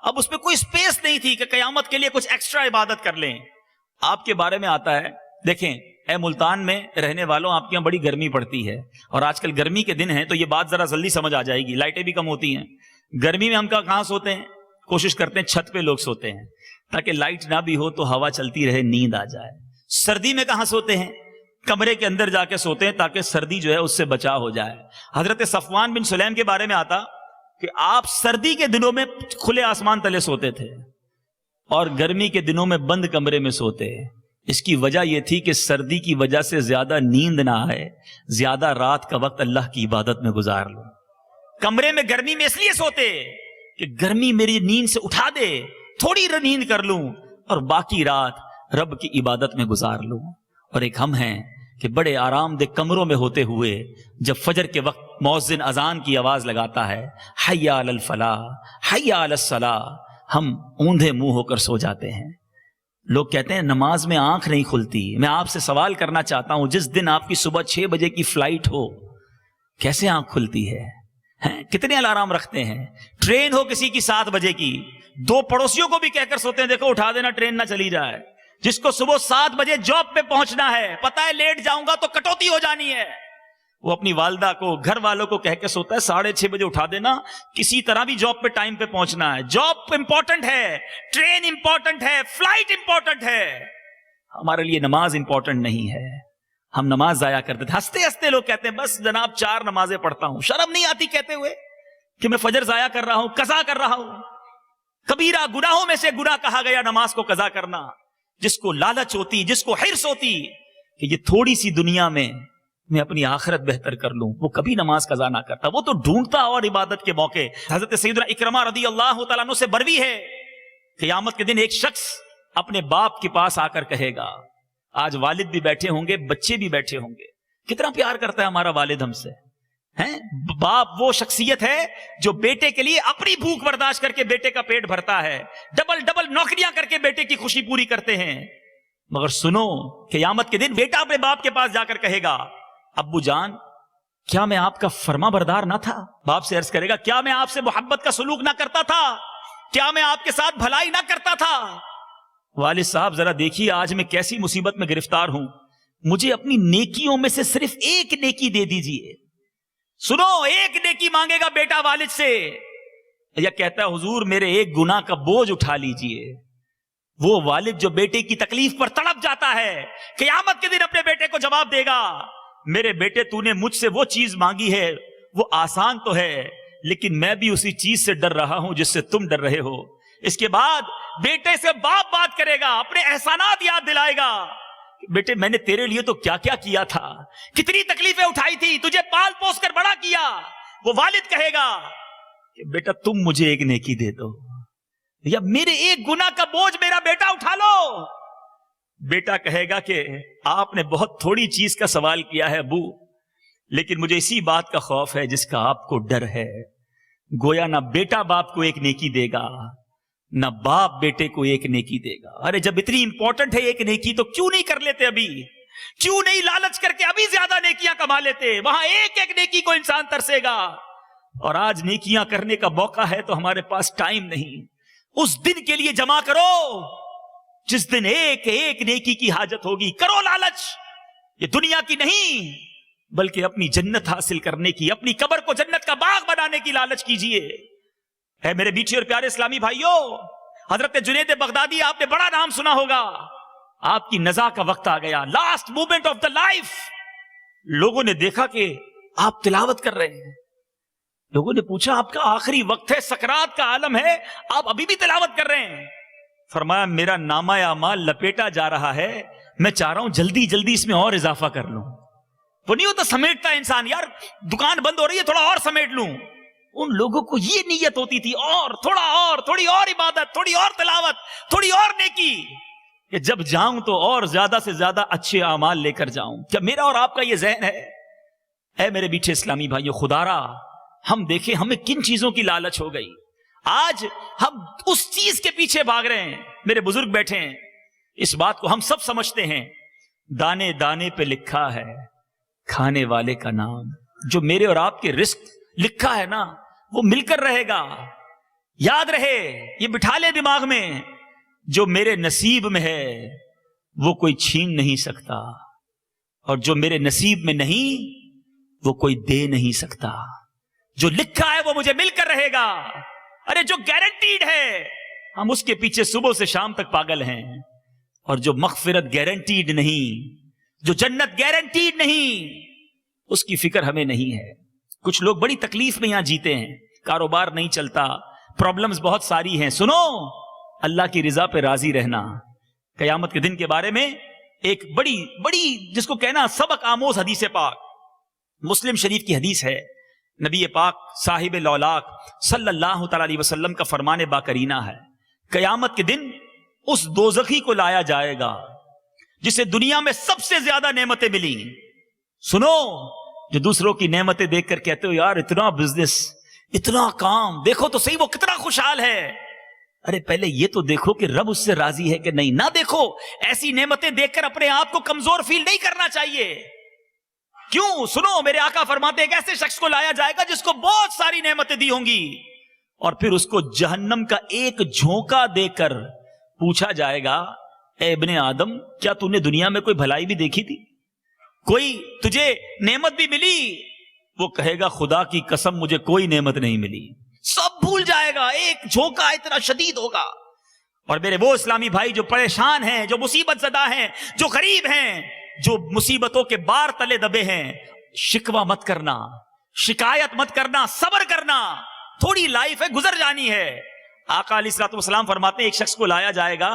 اب اس میں کوئی سپیس نہیں تھی کہ قیامت کے لیے کچھ ایکسٹرا عبادت کر لیں. آپ کے بارے میں آتا ہے، دیکھیں اے ملتان میں رہنے والوں، آپ کے یہاں بڑی گرمی پڑتی ہے اور آج کل گرمی کے دن ہیں تو یہ بات ذرا جلدی سمجھ آ جائے گی. لائٹیں بھی کم ہوتی ہیں. گرمی میں ہم کہاں سوتے ہیں؟ کوشش کرتے ہیں چھت پہ لوگ سوتے ہیں تاکہ لائٹ نہ بھی ہو تو ہوا چلتی رہے، نیند آ جائے. سردی میں کہاں سوتے ہیں؟ کمرے کے اندر جا کے سوتے ہیں تاکہ سردی جو ہے اس سے بچاؤ ہو جائے. حضرت صفوان بن سلیم کے بارے میں آتا کہ آپ سردی کے دنوں میں کھلے آسمان تلے سوتے تھے اور گرمی کے دنوں میں بند کمرے میں سوتے. اس کی وجہ یہ تھی کہ سردی کی وجہ سے زیادہ نیند نہ آئے، زیادہ رات کا وقت اللہ کی عبادت میں گزار لو. کمرے میں گرمی میں اس لیے سوتے کہ گرمی میری نیند سے اٹھا دے، تھوڑی نیند کر لوں اور باقی رات رب کی عبادت میں گزار لوں. اور ایک ہم ہیں کہ بڑے آرام دہ کمروں میں ہوتے ہوئے جب فجر کے وقت مؤذن اذان کی آواز لگاتا ہے حی علی الفلاح حی علی الصلاح، ہم اوندھے منہ ہو کر سو جاتے ہیں. لوگ کہتے ہیں نماز میں آنکھ نہیں کھلتی. میں آپ سے سوال کرنا چاہتا ہوں، جس دن آپ کی صبح 6 بجے کی فلائٹ ہو کیسے آنکھ کھلتی ہے؟ کتنے الارم رکھتے ہیں؟ ٹرین ہو کسی کی 7 بجے کی، 2 پڑوسیوں کو بھی کہہ کر سوتے ہیں دیکھو اٹھا دینا ٹرین نہ چلی جائے. جس کو صبح 7 بجے جاب پہ پہنچنا ہے، پتہ ہے لیٹ جاؤں گا تو کٹوتی ہو جانی ہے، وہ اپنی والدہ کو، گھر والوں کو کہہ کے سوتا ہے 6:30 بجے اٹھا دینا، کسی طرح بھی جاب پہ ٹائم پہ پہنچنا ہے۔ جاب امپورٹنٹ ہے، ٹرین امپورٹنٹ ہے، فلائٹ امپورٹنٹ ہے، ہمارے لیے نماز امپورٹنٹ نہیں ہے۔ ہم نماز ضائع کرتے تھے، ہنستے ہنستے لوگ کہتے ہیں بس جناب 4 نمازیں پڑھتا ہوں، شرم نہیں آتی کہتے ہوئے کہ میں فجر ضائع کر رہا ہوں، قضا کر رہا ہوں۔ کبیرہ گناہوں میں سے گناہ کہا گیا نماز کو قضا کرنا۔ جس کو لالچ ہوتی، جس کو حرص ہوتی کہ یہ تھوڑی سی دنیا میں اپنی آخرت بہتر کر لوں، وہ کبھی نماز قضا نہ کرتا، وہ تو ڈھونڈتا اور عبادت کے موقع۔ حضرت سیدنا اکرمہ رضی اللہ تعالیٰ عنہ سے بروی ہے، قیامت کے دن ایک شخص اپنے باپ کے پاس آ کر کہے گا، آج والد بھی بیٹھے ہوں گے، بچے بھی بیٹھے ہوں گے، کتنا پیار کرتا ہے ہمارا والد ہم سے، ہیں؟ باپ وہ شخصیت ہے جو بیٹے کے لیے اپنی بھوک برداشت کر کے بیٹے کا پیٹ بھرتا ہے، ڈبل نوکریاں کر کے بیٹے کی خوشی پوری کرتے ہیں۔ مگر سنو، قیامت کے دن بیٹا اپنے باپ کے پاس جا کر کہے گا، ابو جان کیا میں آپ کا فرما بردار نہ تھا؟ باپ سے عرض کرے گا، کیا میں آپ سے محبت کا سلوک نہ کرتا تھا؟ کیا میں آپ کے ساتھ بھلائی نہ کرتا تھا؟ والد صاحب ذرا دیکھیے آج میں کیسی مصیبت میں گرفتار ہوں، مجھے اپنی نیکیوں میں سے صرف ایک نیکی دے دیجئے۔ سنو، ایک نیکی مانگے گا بیٹا والد سے، یا کہتا ہے حضور میرے ایک گناہ کا بوجھ اٹھا لیجئے۔ وہ والد جو بیٹے کی تکلیف پر تڑپ جاتا ہے، قیامت کے دن اپنے بیٹے کو جواب دے گا، میرے بیٹے تو نے مجھ سے وہ چیز مانگی ہے، وہ آسان تو ہے لیکن میں بھی اسی چیز سے ڈر رہا ہوں جس سے تم ڈر رہے ہو۔ اس کے بعد بیٹے سے باپ بات کرے گا، اپنے احسانات یاد دلائے گا، بیٹے میں نے تیرے لیے تو کیا کیا کیا تھا، کتنی تکلیفیں اٹھائی تھی، تجھے پال پوس کر بڑا کیا۔ وہ والد کہے گا کہ بیٹا تم مجھے ایک نیکی دے دو، یا میرے ایک گناہ کا بوجھ میرا بیٹا اٹھا لو۔ بیٹا کہے گا کہ آپ نے بہت تھوڑی چیز کا سوال کیا ہے ابو، لیکن مجھے اسی بات کا خوف ہے جس کا آپ کو ڈر ہے۔ گویا نہ بیٹا باپ کو ایک نیکی دے گا، نہ باپ بیٹے کو ایک نیکی دے گا۔ ارے جب اتنی امپورٹنٹ ہے ایک نیکی تو کیوں نہیں کر لیتے ابھی؟ کیوں نہیں لالچ کر کے ابھی زیادہ نیکیاں کما لیتے؟ وہاں ایک ایک نیکی کو انسان ترسے گا، اور آج نیکیاں کرنے کا موقع ہے تو ہمارے پاس ٹائم نہیں۔ اس دن کے لیے جمع کرو جس دن ایک ایک نیکی کی حاجت ہوگی۔ کرو لالچ، یہ دنیا کی نہیں بلکہ اپنی جنت حاصل کرنے کی، اپنی قبر کو جنت کا باغ بنانے کی لالچ کیجئے۔ اے میرے میٹھے اور پیارے اسلامی بھائیوں، حضرت جنید بغدادی آپ نے بڑا نام سنا ہوگا، آپ کی نزا کا وقت آ گیا، last moment of the life. لوگوں نے دیکھا کہ آپ تلاوت کر رہے ہیں، لوگوں نے پوچھا آپ کا آخری وقت ہے، سکرات کا عالم ہے، آپ ابھی بھی تلاوت کر رہے ہیں؟ فرمایا میرا نامہ اعمال لپیٹا جا رہا ہے، میں چاہ رہا ہوں جلدی جلدی اس میں اور اضافہ کر لوں۔ وہ نہیں ہوتا سمیٹتا انسان، یار دکان بند ہو رہی ہے تھوڑا اور سمیٹ لوں۔ ان لوگوں کو یہ نیت ہوتی تھی، اور تھوڑا اور، تھوڑی اور عبادت، تھوڑی اور تلاوت، تھوڑی اور نیکی، کہ جب جاؤں تو اور زیادہ سے زیادہ اچھے اعمال لے کر جاؤں۔ کیا میرا اور آپ کا یہ ذہن ہے؟ اے میرے میٹھے اسلامی بھائیوں، خدا را ہم دیکھیں ہمیں کن چیزوں کی لالچ ہو گئی، آج ہم اس چیز کے پیچھے بھاگ رہے ہیں۔ میرے بزرگ بیٹھے ہیں، اس بات کو ہم سب سمجھتے ہیں، دانے دانے پہ لکھا ہے کھانے والے کا نام۔ جو میرے اور آپ کے رزق لکھا ہے نا، وہ مل کر رہے گا۔ یاد رہے، یہ بٹھا لے دماغ میں، جو میرے نصیب میں ہے وہ کوئی چھین نہیں سکتا، اور جو میرے نصیب میں نہیں وہ کوئی دے نہیں سکتا۔ جو لکھا ہے وہ مجھے مل کر رہے گا۔ ارے جو گارنٹیڈ ہے، ہم اس کے پیچھے صبح سے شام تک پاگل ہیں، اور جو مغفرت گارنٹیڈ نہیں، جو جنت گارنٹیڈ نہیں، اس کی فکر ہمیں نہیں ہے۔ کچھ لوگ بڑی تکلیف میں یہاں جیتے ہیں، کاروبار نہیں چلتا، پرابلمز بہت ساری ہیں۔ سنو، اللہ کی رضا پہ راضی رہنا۔ قیامت کے دن کے بارے میں ایک بڑی جس کو کہنا سبق آموز حدیث پاک، مسلم شریف کی حدیث ہے، نبی پاک صاحب لولاک صلی اللہ تعالی علیہ وسلم کا فرمان باکرینہ ہے، قیامت کے دن اس دوزخی کو لایا جائے گا جسے دنیا میں سب سے زیادہ نعمتیں ملی۔ سنو، جو دوسروں کی نعمتیں دیکھ کر کہتے ہو یار اتنا بزنس، اتنا کام، دیکھو تو صحیح وہ کتنا خوشحال ہے۔ ارے پہلے یہ تو دیکھو کہ رب اس سے راضی ہے کہ نہیں۔ نہ دیکھو، ایسی نعمتیں دیکھ کر اپنے آپ کو کمزور فیل نہیں کرنا چاہیے۔ کیوں؟ سنو، میرے آقا فرماتے ہیں ایک ایسے شخص کو لایا جائے گا جس کو بہت ساری نعمتیں دی ہوں گی، اور پھر اس کو جہنم کا ایک جھونکا دے کر پوچھا جائے گا اے ابن آدم کیا تو نے دنیا میں کوئی بھلائی بھی دیکھی تھی؟ کوئی تجھے نعمت بھی ملی؟ وہ کہے گا خدا کی قسم مجھے کوئی نعمت نہیں ملی. سب بھول جائے گا, ایک جھونکا اتنا شدید ہوگا. اور میرے وہ اسلامی بھائی جو پریشان ہیں, جو مصیبت زدہ ہیں, جو غریب ہیں, جو مصیبتوں کے بار تلے دبے ہیں, شکوہ مت کرنا, شکایت مت کرنا, صبر کرنا. تھوڑی لائف ہے, گزر جانی ہے. آقا علیہ الصلوۃ والسلام فرماتے ہیں ایک شخص کو لایا جائے گا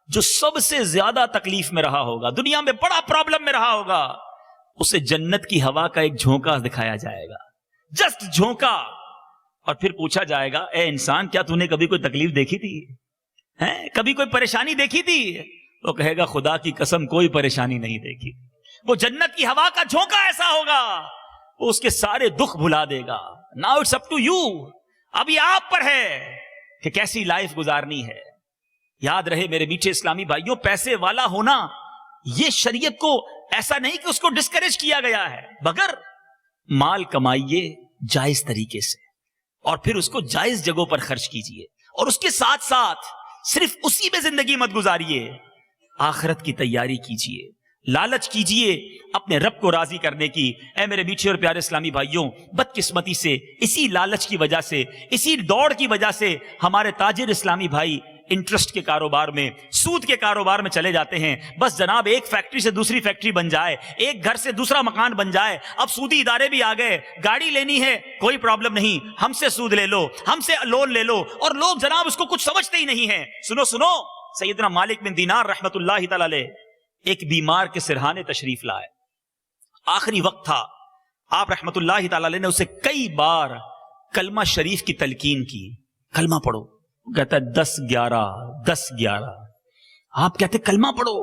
جو سب سے زیادہ تکلیف میں رہا ہوگا, دنیا میں بڑا پرابلم میں رہا ہوگا. اسے جنت کی ہوا کا ایک جھونکا دکھایا جائے گا, جسٹ جھونکا, اور پھر پوچھا جائے گا اے انسان کیا تو نے کبھی کوئی تکلیف دیکھی تھی, کبھی کوئی پریشانی دیکھی تھی؟ وہ کہے گا خدا کی قسم کوئی پریشانی نہیں دیکھی. وہ جنت کی ہوا کا جھونکا ایسا ہوگا وہ اس کے سارے دکھ بھلا دے گا. Now it's up to you, ابھی آپ پر ہے کہ کیسی لائف گزارنی ہے. یاد رہے میرے میٹھے اسلامی بھائیوں, پیسے والا ہونا یہ شریعت کو ایسا نہیں کہ اس کو ڈسکریج کیا گیا ہے, مگر مال کمائیے جائز طریقے سے اور پھر اس کو جائز جگہوں پر خرچ کیجئے, اور اس کے ساتھ ساتھ صرف اسی میں زندگی مت گزاریے, آخرت کی تیاری کیجئے, لالچ کیجئے اپنے رب کو راضی کرنے کی. اے میرے میٹھے اور پیارے اسلامی بھائیوں, بدقسمتی سے اسی لالچ کی وجہ سے, اسی دوڑ کی وجہ سے ہمارے تاجر اسلامی بھائی انٹرسٹ کے کاروبار میں, سود کے کاروبار میں چلے جاتے ہیں. بس جناب ایک فیکٹری سے دوسری فیکٹری بن جائے, ایک گھر سے دوسرا مکان بن جائے, اب سودی ادارے بھی آ گئے, گاڑی لینی ہے کوئی پرابلم نہیں, ہم سے سود لے لو, ہم سے لون لے لو, اور لوگ جناب اس کو کچھ سمجھتے ہی نہیں ہیں. سنو سنو, سیدنا مالک بن دینار رحمت اللہ تعالی علیہ ایک بیمار کے سرہانے تشریف لائے, آخری وقت تھا. آپ رحمت اللہ تعالی علیہ نے اسے کئی بار کلمہ شریف کی تلقین کی, کلمہ پڑھو. کہتا ہے 10-11 10-11. آپ کہتے کلمہ پڑھو,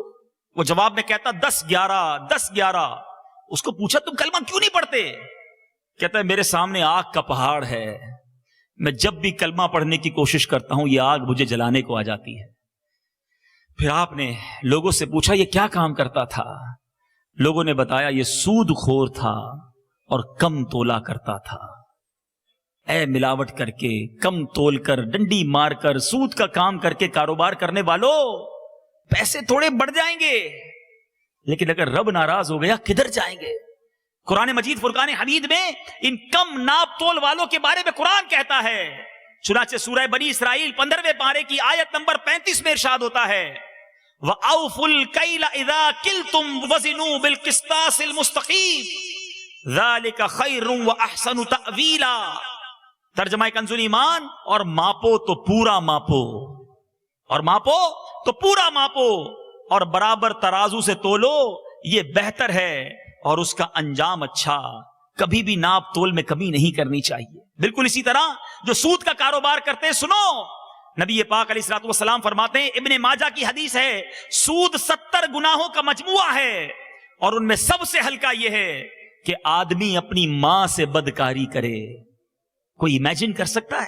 وہ جواب میں کہتا 10-11 10-11. اس کو پوچھا تم کلمہ کیوں نہیں پڑھتے؟ کہتا ہے میرے سامنے آگ کا پہاڑ ہے, میں جب بھی کلمہ پڑھنے کی کوشش کرتا ہوں یہ آگ مجھے جلانے کو آ جاتی ہے. پھر آپ نے لوگوں سے پوچھا یہ کیا کام کرتا تھا؟ لوگوں نے بتایا یہ سود خور تھا اور کم تولا کرتا تھا. اے ملاوٹ کر کے, کم تول کر, ڈنڈی مار کر, سود کا کام کر کے کاروبار کرنے والوں, پیسے تھوڑے بڑھ جائیں گے لیکن اگر رب ناراض ہو گیا کدھر جائیں گے؟ قرآن مجید فرقان حمید میں ان کم ناپ تول والوں کے بارے میں قرآن کہتا ہے. چنانچہ سورہ بنی اسرائیل 15ویں پارے کی آیت نمبر 35 میں ارشاد ہوتا ہے وَأَوْفُوا الْكَيْلَ إِذَا كِلْتُمْ وَزِنُوا بِالْقِسْطَاسِ الْمُسْتَقِيمِ ذَلِكَ خَيْرٌ وَأَحْسَنُ تَأْوِيلًا. ترجمہ کنزُ ایمان, اور ماپو تو پورا ماپو, اور ماپو تو پورا ماپو, اور برابر ترازو سے تولو, یہ بہتر ہے اور اس کا انجام اچھا. کبھی بھی ناپ تول میں کمی نہیں کرنی چاہیے. بالکل اسی طرح جو سود کا کاروبار کرتے, سنو نبی پاک علیہ الصلوۃ والسلام فرماتے ہیں, ابن ماجہ کی حدیث ہے, سود 70 گناہوں کا مجموعہ ہے اور ان میں سب سے ہلکا یہ ہے کہ آدمی اپنی ماں سے بدکاری کرے. کوئی امیجن کر سکتا ہے,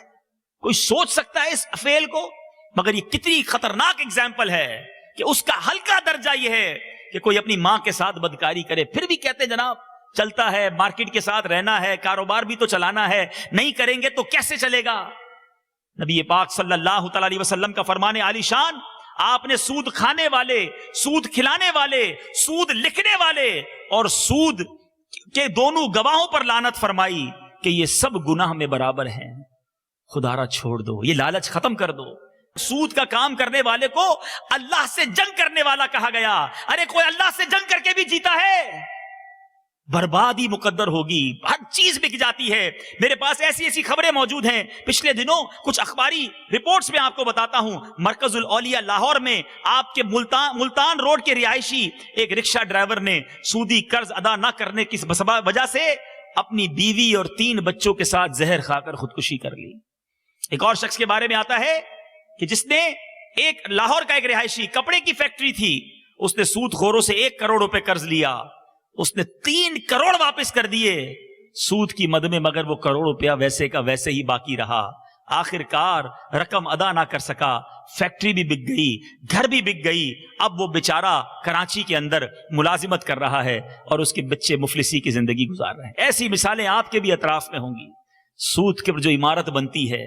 کوئی سوچ سکتا ہے اس فعل کو؟ مگر یہ کتنی خطرناک اگزامپل ہے کہ اس کا ہلکا درجہ یہ ہے کہ کوئی اپنی ماں کے ساتھ بدکاری کرے. پھر بھی کہتے ہیں جناب چلتا ہے, مارکیٹ کے ساتھ رہنا ہے, کاروبار بھی تو چلانا ہے, نہیں کریں گے تو کیسے چلے گا؟ نبی پاک صلی اللہ تعالی علیہ وسلم کا فرمان عالی شان, آپ نے سود کھانے والے, سود کھلانے والے, سود لکھنے والے اور سود کے دونوں گواہوں پر لعنت فرمائی کہ یہ سب گناہ میں برابر ہیں. خدا را چھوڑ دو, یہ لالچ ختم کر دو. سود کا کام کرنے والے کو اللہ سے جنگ کرنے والا کہا گیا. ارے کوئی اللہ سے جنگ کر کے بھی جیتا ہے, بربادی مقدر ہوگی, ہر چیز بک جاتی ہے. میرے پاس ایسی ایسی خبریں موجود ہیں, پچھلے دنوں کچھ اخباری رپورٹس میں آپ کو بتاتا ہوں. مرکز الاولیاء لاہور میں آپ کے ملتان روڈ کے رہائشی ایک رکشہ ڈرائیور نے سودی قرض ادا نہ کرنے کی وجہ سے اپنی بیوی اور 3 بچوں کے ساتھ زہر کھا کر خودکشی کر لی. ایک اور شخص کے بارے میں آتا ہے کہ جس نے ایک لاہور کا ایک رہائشی, کپڑے کی فیکٹری تھی, اس نے سود خوروں سے 1 کروڑ روپے قرض لیا, اس نے 3 کروڑ واپس کر دیے سود کی مد میں, مگر وہ کروڑ روپیہ ویسے کا ویسے ہی باقی رہا. آخر کار رقم ادا نہ کر سکا, فیکٹری بھی بک گئی, گھر بھی بک گئی. اب وہ بیچارہ کراچی کے اندر ملازمت کر رہا ہے اور اس کے بچے مفلسی کی زندگی گزار رہے ہیں. ایسی مثالیں آپ کے بھی اطراف میں ہوں گی. سود کے جو عمارت بنتی ہے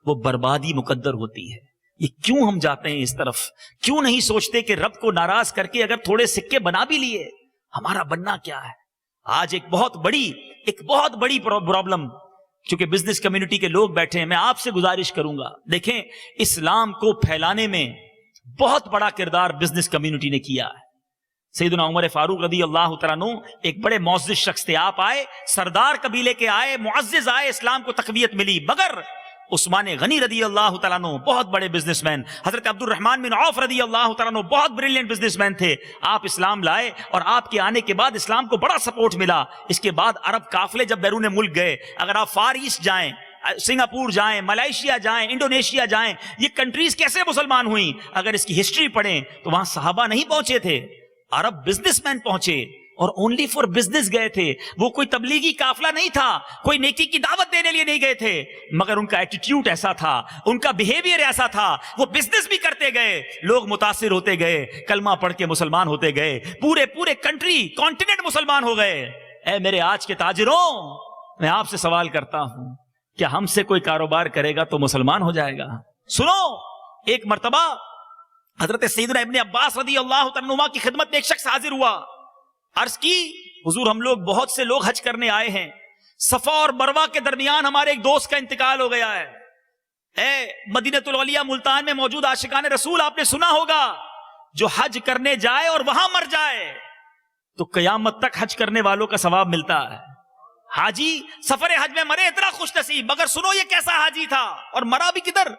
وہ بربادی مقدر ہوتی ہے. یہ کیوں ہم جاتے ہیں اس طرف؟ کیوں نہیں سوچتے کہ رب کو ناراض کر کے اگر تھوڑے سکے بنا بھی لیے ہمارا بننا کیا ہے؟ آج ایک بہت بڑی پرابلم، چونکہ بزنس کمیونٹی کے لوگ بیٹھے ہیں، میں آپ سے گزارش کروں گا، دیکھیں اسلام کو پھیلانے میں بہت بڑا کردار بزنس کمیونٹی نے کیا ہے۔ سیدنا عمر فاروق رضی اللہ تعالیٰ عنہ ایک بڑے معزز شخص تھے، آپ آئے، سردار قبیلے کے آئے، معزز آئے، اسلام کو تقویت ملی، مگر عثمان غنی رضی اللہ تعالیٰ عنہ بہت بڑے بزنس مین، حضرت عبد الرحمن بن عوف رضی اللہ تعالیٰ عنہ بہت بریلینٹ بزنس مین تھے، آپ اسلام لائے اور آپ کے آنے کے بعد اسلام کو بڑا سپورٹ ملا۔ اس کے بعد عرب قافلے جب بیرون ملک گئے، اگر آپ فار ایسٹ جائیں، سنگاپور جائیں، ملائیشیا جائیں، انڈونیشیا جائیں، یہ کنٹریز کیسے مسلمان ہوئیں؟ اگر اس کی ہسٹری پڑھیں تو وہاں صحابہ نہیں پہنچے تھے، عرب بزنس مین پہنچے اور اونلی فار بزنس گئے تھے۔ وہ کوئی تبلیغی قافلہ نہیں تھا، کوئی نیکی کی دعوت دینے لیے نہیں گئے تھے، مگر ان کا ایٹیٹیوڈ ایسا تھا، ان کا بیہیویئر ایسا تھا، وہ بزنس بھی کرتے گئے، لوگ متاثر ہوتے گئے، کلمہ پڑھ کے مسلمان ہوتے گئے، پورے کنٹری کانٹیننٹ مسلمان ہو گئے۔ اے میرے آج کے تاجروں، میں آپ سے سوال کرتا ہوں، کیا ہم سے کوئی کاروبار کرے گا تو مسلمان ہو جائے گا؟ سنو، ایک مرتبہ حضرت سیدنا ابن عباس رضی اللہ تعالیٰ عنہما کی خدمت میں ایک شخص حاضر ہوا، عرض کی حضور ہم لوگ بہت سے لوگ حج کرنے آئے ہیں، صفا اور مروہ کے درمیان ہمارے ایک دوست کا انتقال ہو گیا ہے۔ اے مدینہ الاولیاء ملتان میں موجود عاشقان رسول، آپ نے سنا ہوگا جو حج کرنے جائے اور وہاں مر جائے تو قیامت تک حج کرنے والوں کا ثواب ملتا ہے۔ حاجی سفر حج میں مرے اتنا خوش نصیب، مگر سنو یہ کیسا حاجی تھا اور مرا بھی کدھر؟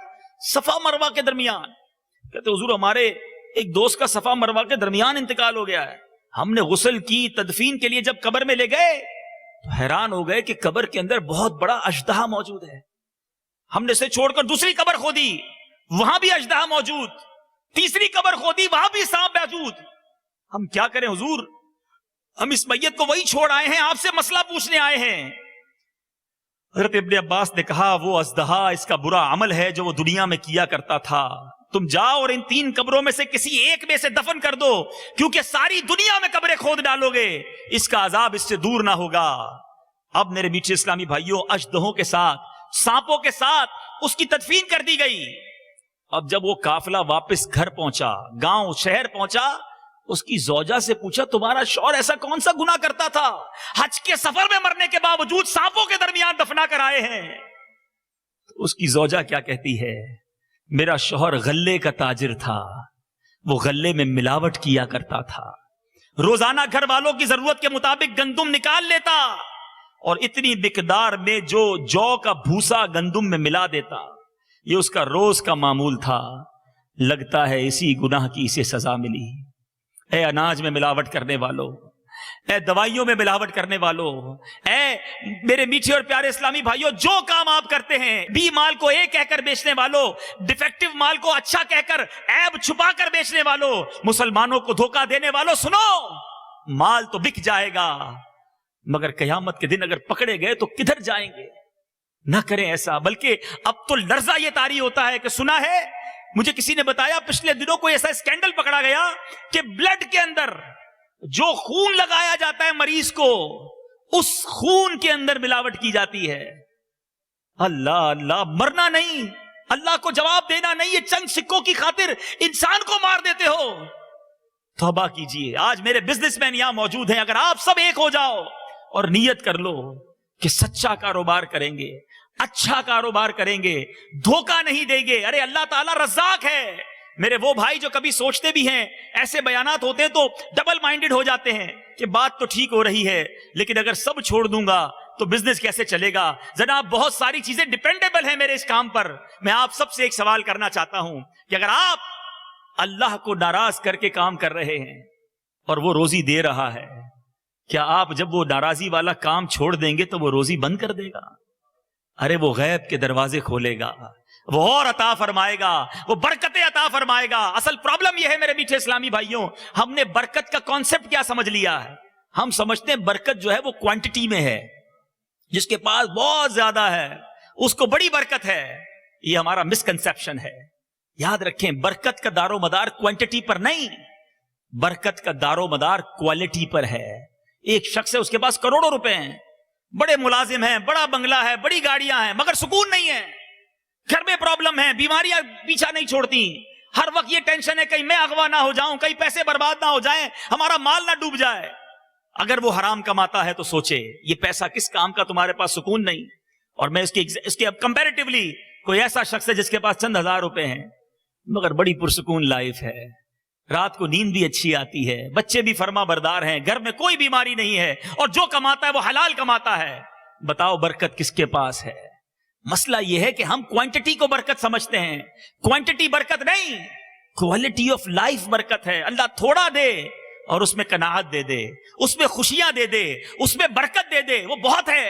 صفا مروہ کے درمیان۔ کہتے حضور ہمارے ایک دوست کا صفا مروہ کے درمیان انتقال ہو گیا ہے، ہم نے غسل کی، تدفین کے لیے جب قبر میں لے گئے تو حیران ہو گئے کہ قبر کے اندر بہت بڑا اژدہا موجود ہے۔ ہم نے اسے چھوڑ کر دوسری قبر کھودی، وہاں بھی اژدہا موجود، تیسری قبر کھودی، وہاں بھی سانپ موجود۔ ہم کیا کریں حضور؟ ہم اس میت کو وہی چھوڑ آئے ہیں، آپ سے مسئلہ پوچھنے آئے ہیں۔ حضرت ابن عباس نے کہا وہ اژدہا اس کا برا عمل ہے جو وہ دنیا میں کیا کرتا تھا، تم جاؤ اور ان 3 قبروں میں سے کسی ایک میں سے دفن کر دو، کیونکہ ساری دنیا میں قبریں کھود ڈالو گے، اس کا عذاب اس سے دور نہ ہوگا۔ اب میرے میٹھے اسلامی بھائیوں، اژدہوں کے ساتھ، سانپوں کے ساتھ اس کی تدفین کر دی گئی۔ اب جب وہ قافلہ واپس گھر پہنچا، گاؤں شہر پہنچا، اس کی زوجہ سے پوچھا تمہارا شوہر ایسا کون سا گناہ کرتا تھا، حج کے سفر میں مرنے کے باوجود سانپوں کے درمیان دفنا کر آئے ہیں؟ تو اس کی زوجہ کیا کہتی ہے؟ میرا شوہر غلے کا تاجر تھا، وہ غلے میں ملاوٹ کیا کرتا تھا، روزانہ گھر والوں کی ضرورت کے مطابق گندم نکال لیتا اور اتنی مقدار میں جو جو کا بھوسا گندم میں ملا دیتا، یہ اس کا روز کا معمول تھا۔ لگتا ہے اسی گناہ کی اسے سزا ملی۔ اے اناج میں ملاوٹ کرنے والوں، اے دوائیوں میں ملاوٹ کرنے والوں، اے میرے میٹھے اور پیارے اسلامی بھائیوں، جو کام آپ کرتے ہیں، بی مال کو اے کہہ کر بیچنے والوں، ڈیفیکٹو مال کو اچھا کہہ کر عیب چھپا کر بیچنے والوں، مسلمانوں کو دھوکہ دینے والوں، سنو، مال تو بک جائے گا مگر قیامت کے دن اگر پکڑے گئے تو کدھر جائیں گے؟ نہ کریں ایسا، بلکہ اب تو لرزہ یہ طاری ہوتا ہے کہ سنا ہے، مجھے کسی نے بتایا پچھلے دنوں کوئی ایسا اسکینڈل پکڑا گیا کہ بلڈ کے اندر جو خون لگایا جاتا ہے مریض کو، اس خون کے اندر ملاوٹ کی جاتی ہے۔ اللہ اللہ، مرنا نہیں، اللہ کو جواب دینا نہیں، یہ چند سکوں کی خاطر انسان کو مار دیتے ہو۔ توبہ کیجئے۔ آج میرے بزنس مین یہاں موجود ہیں، اگر آپ سب ایک ہو جاؤ اور نیت کر لو کہ سچا کاروبار کریں گے، اچھا کاروبار کریں گے، دھوکہ نہیں دیں گے۔ ارے اللہ تعالیٰ رزاق ہے۔ میرے وہ بھائی جو کبھی سوچتے بھی ہیں، ایسے بیانات ہوتے ہیں تو ڈبل مائنڈڈ ہو جاتے ہیں کہ بات تو ٹھیک ہو رہی ہے لیکن اگر سب چھوڑ دوں گا تو بزنس کیسے چلے گا؟ جناب بہت ساری چیزیں ڈیپینڈیبل ہیں میرے اس کام پر۔ میں آپ سب سے ایک سوال کرنا چاہتا ہوں کہ اگر آپ اللہ کو ناراض کر کے کام کر رہے ہیں اور وہ روزی دے رہا ہے، کیا آپ جب وہ ناراضی والا کام چھوڑ دیں گے تو وہ روزی بند کر دے گا؟ ارے وہ غیب کے دروازے کھولے گا، وہ اور عطا فرمائے گا، وہ برکتیں عطا فرمائے گا۔ اصل پرابلم یہ ہے میرے میٹھے اسلامی بھائیوں، ہم نے برکت کا کانسیپٹ کیا سمجھ لیا ہے؟ ہم سمجھتے ہیں برکت جو ہے وہ کوانٹٹی میں ہے، جس کے پاس بہت زیادہ ہے اس کو بڑی برکت ہے۔ یہ ہمارا مسکنسیپشن ہے۔ یاد رکھیں، برکت کا دار و مدار کوانٹٹی پر نہیں، برکت کا دار و مدار کوالٹی پر ہے۔ ایک شخص ہے، اس کے پاس کروڑوں روپے ہیں، بڑے ملازم ہیں، بڑا بنگلہ ہے، بڑی گاڑیاں ہیں، مگر سکون نہیں ہے۔ گھر میں پرابلم ہے, بیماریاں پیچھا نہیں چھوڑتی, ہر وقت یہ ٹینشن ہے کہیں میں اغوا نہ ہو جاؤں, کہیں پیسے برباد نہ ہو جائیں, ہمارا مال نہ ڈوب جائے. اگر وہ حرام کماتا ہے تو سوچے یہ پیسہ کس کام کا, تمہارے پاس سکون نہیں. اور میں اس کے کمپیریٹیولی کوئی ایسا شخص ہے جس کے پاس چند ہزار روپے ہیں مگر بڑی پرسکون لائف ہے, رات کو نیند بھی اچھی آتی ہے, بچے بھی فرما بردار ہیں, گھر میں کوئی بیماری نہیں ہے, اور جو کماتا ہے وہ حلال کماتا ہے. بتاؤ برکت کس کے پاس ہے؟ مسئلہ یہ ہے کہ ہم کوانٹٹی کو برکت سمجھتے ہیں. کوانٹٹی برکت نہیں, کوالٹی آف لائف برکت ہے. اللہ تھوڑا دے اور اس میں قناعت دے دے, اس میں خوشیاں دے دے, اس میں برکت دے دے, وہ بہت ہے.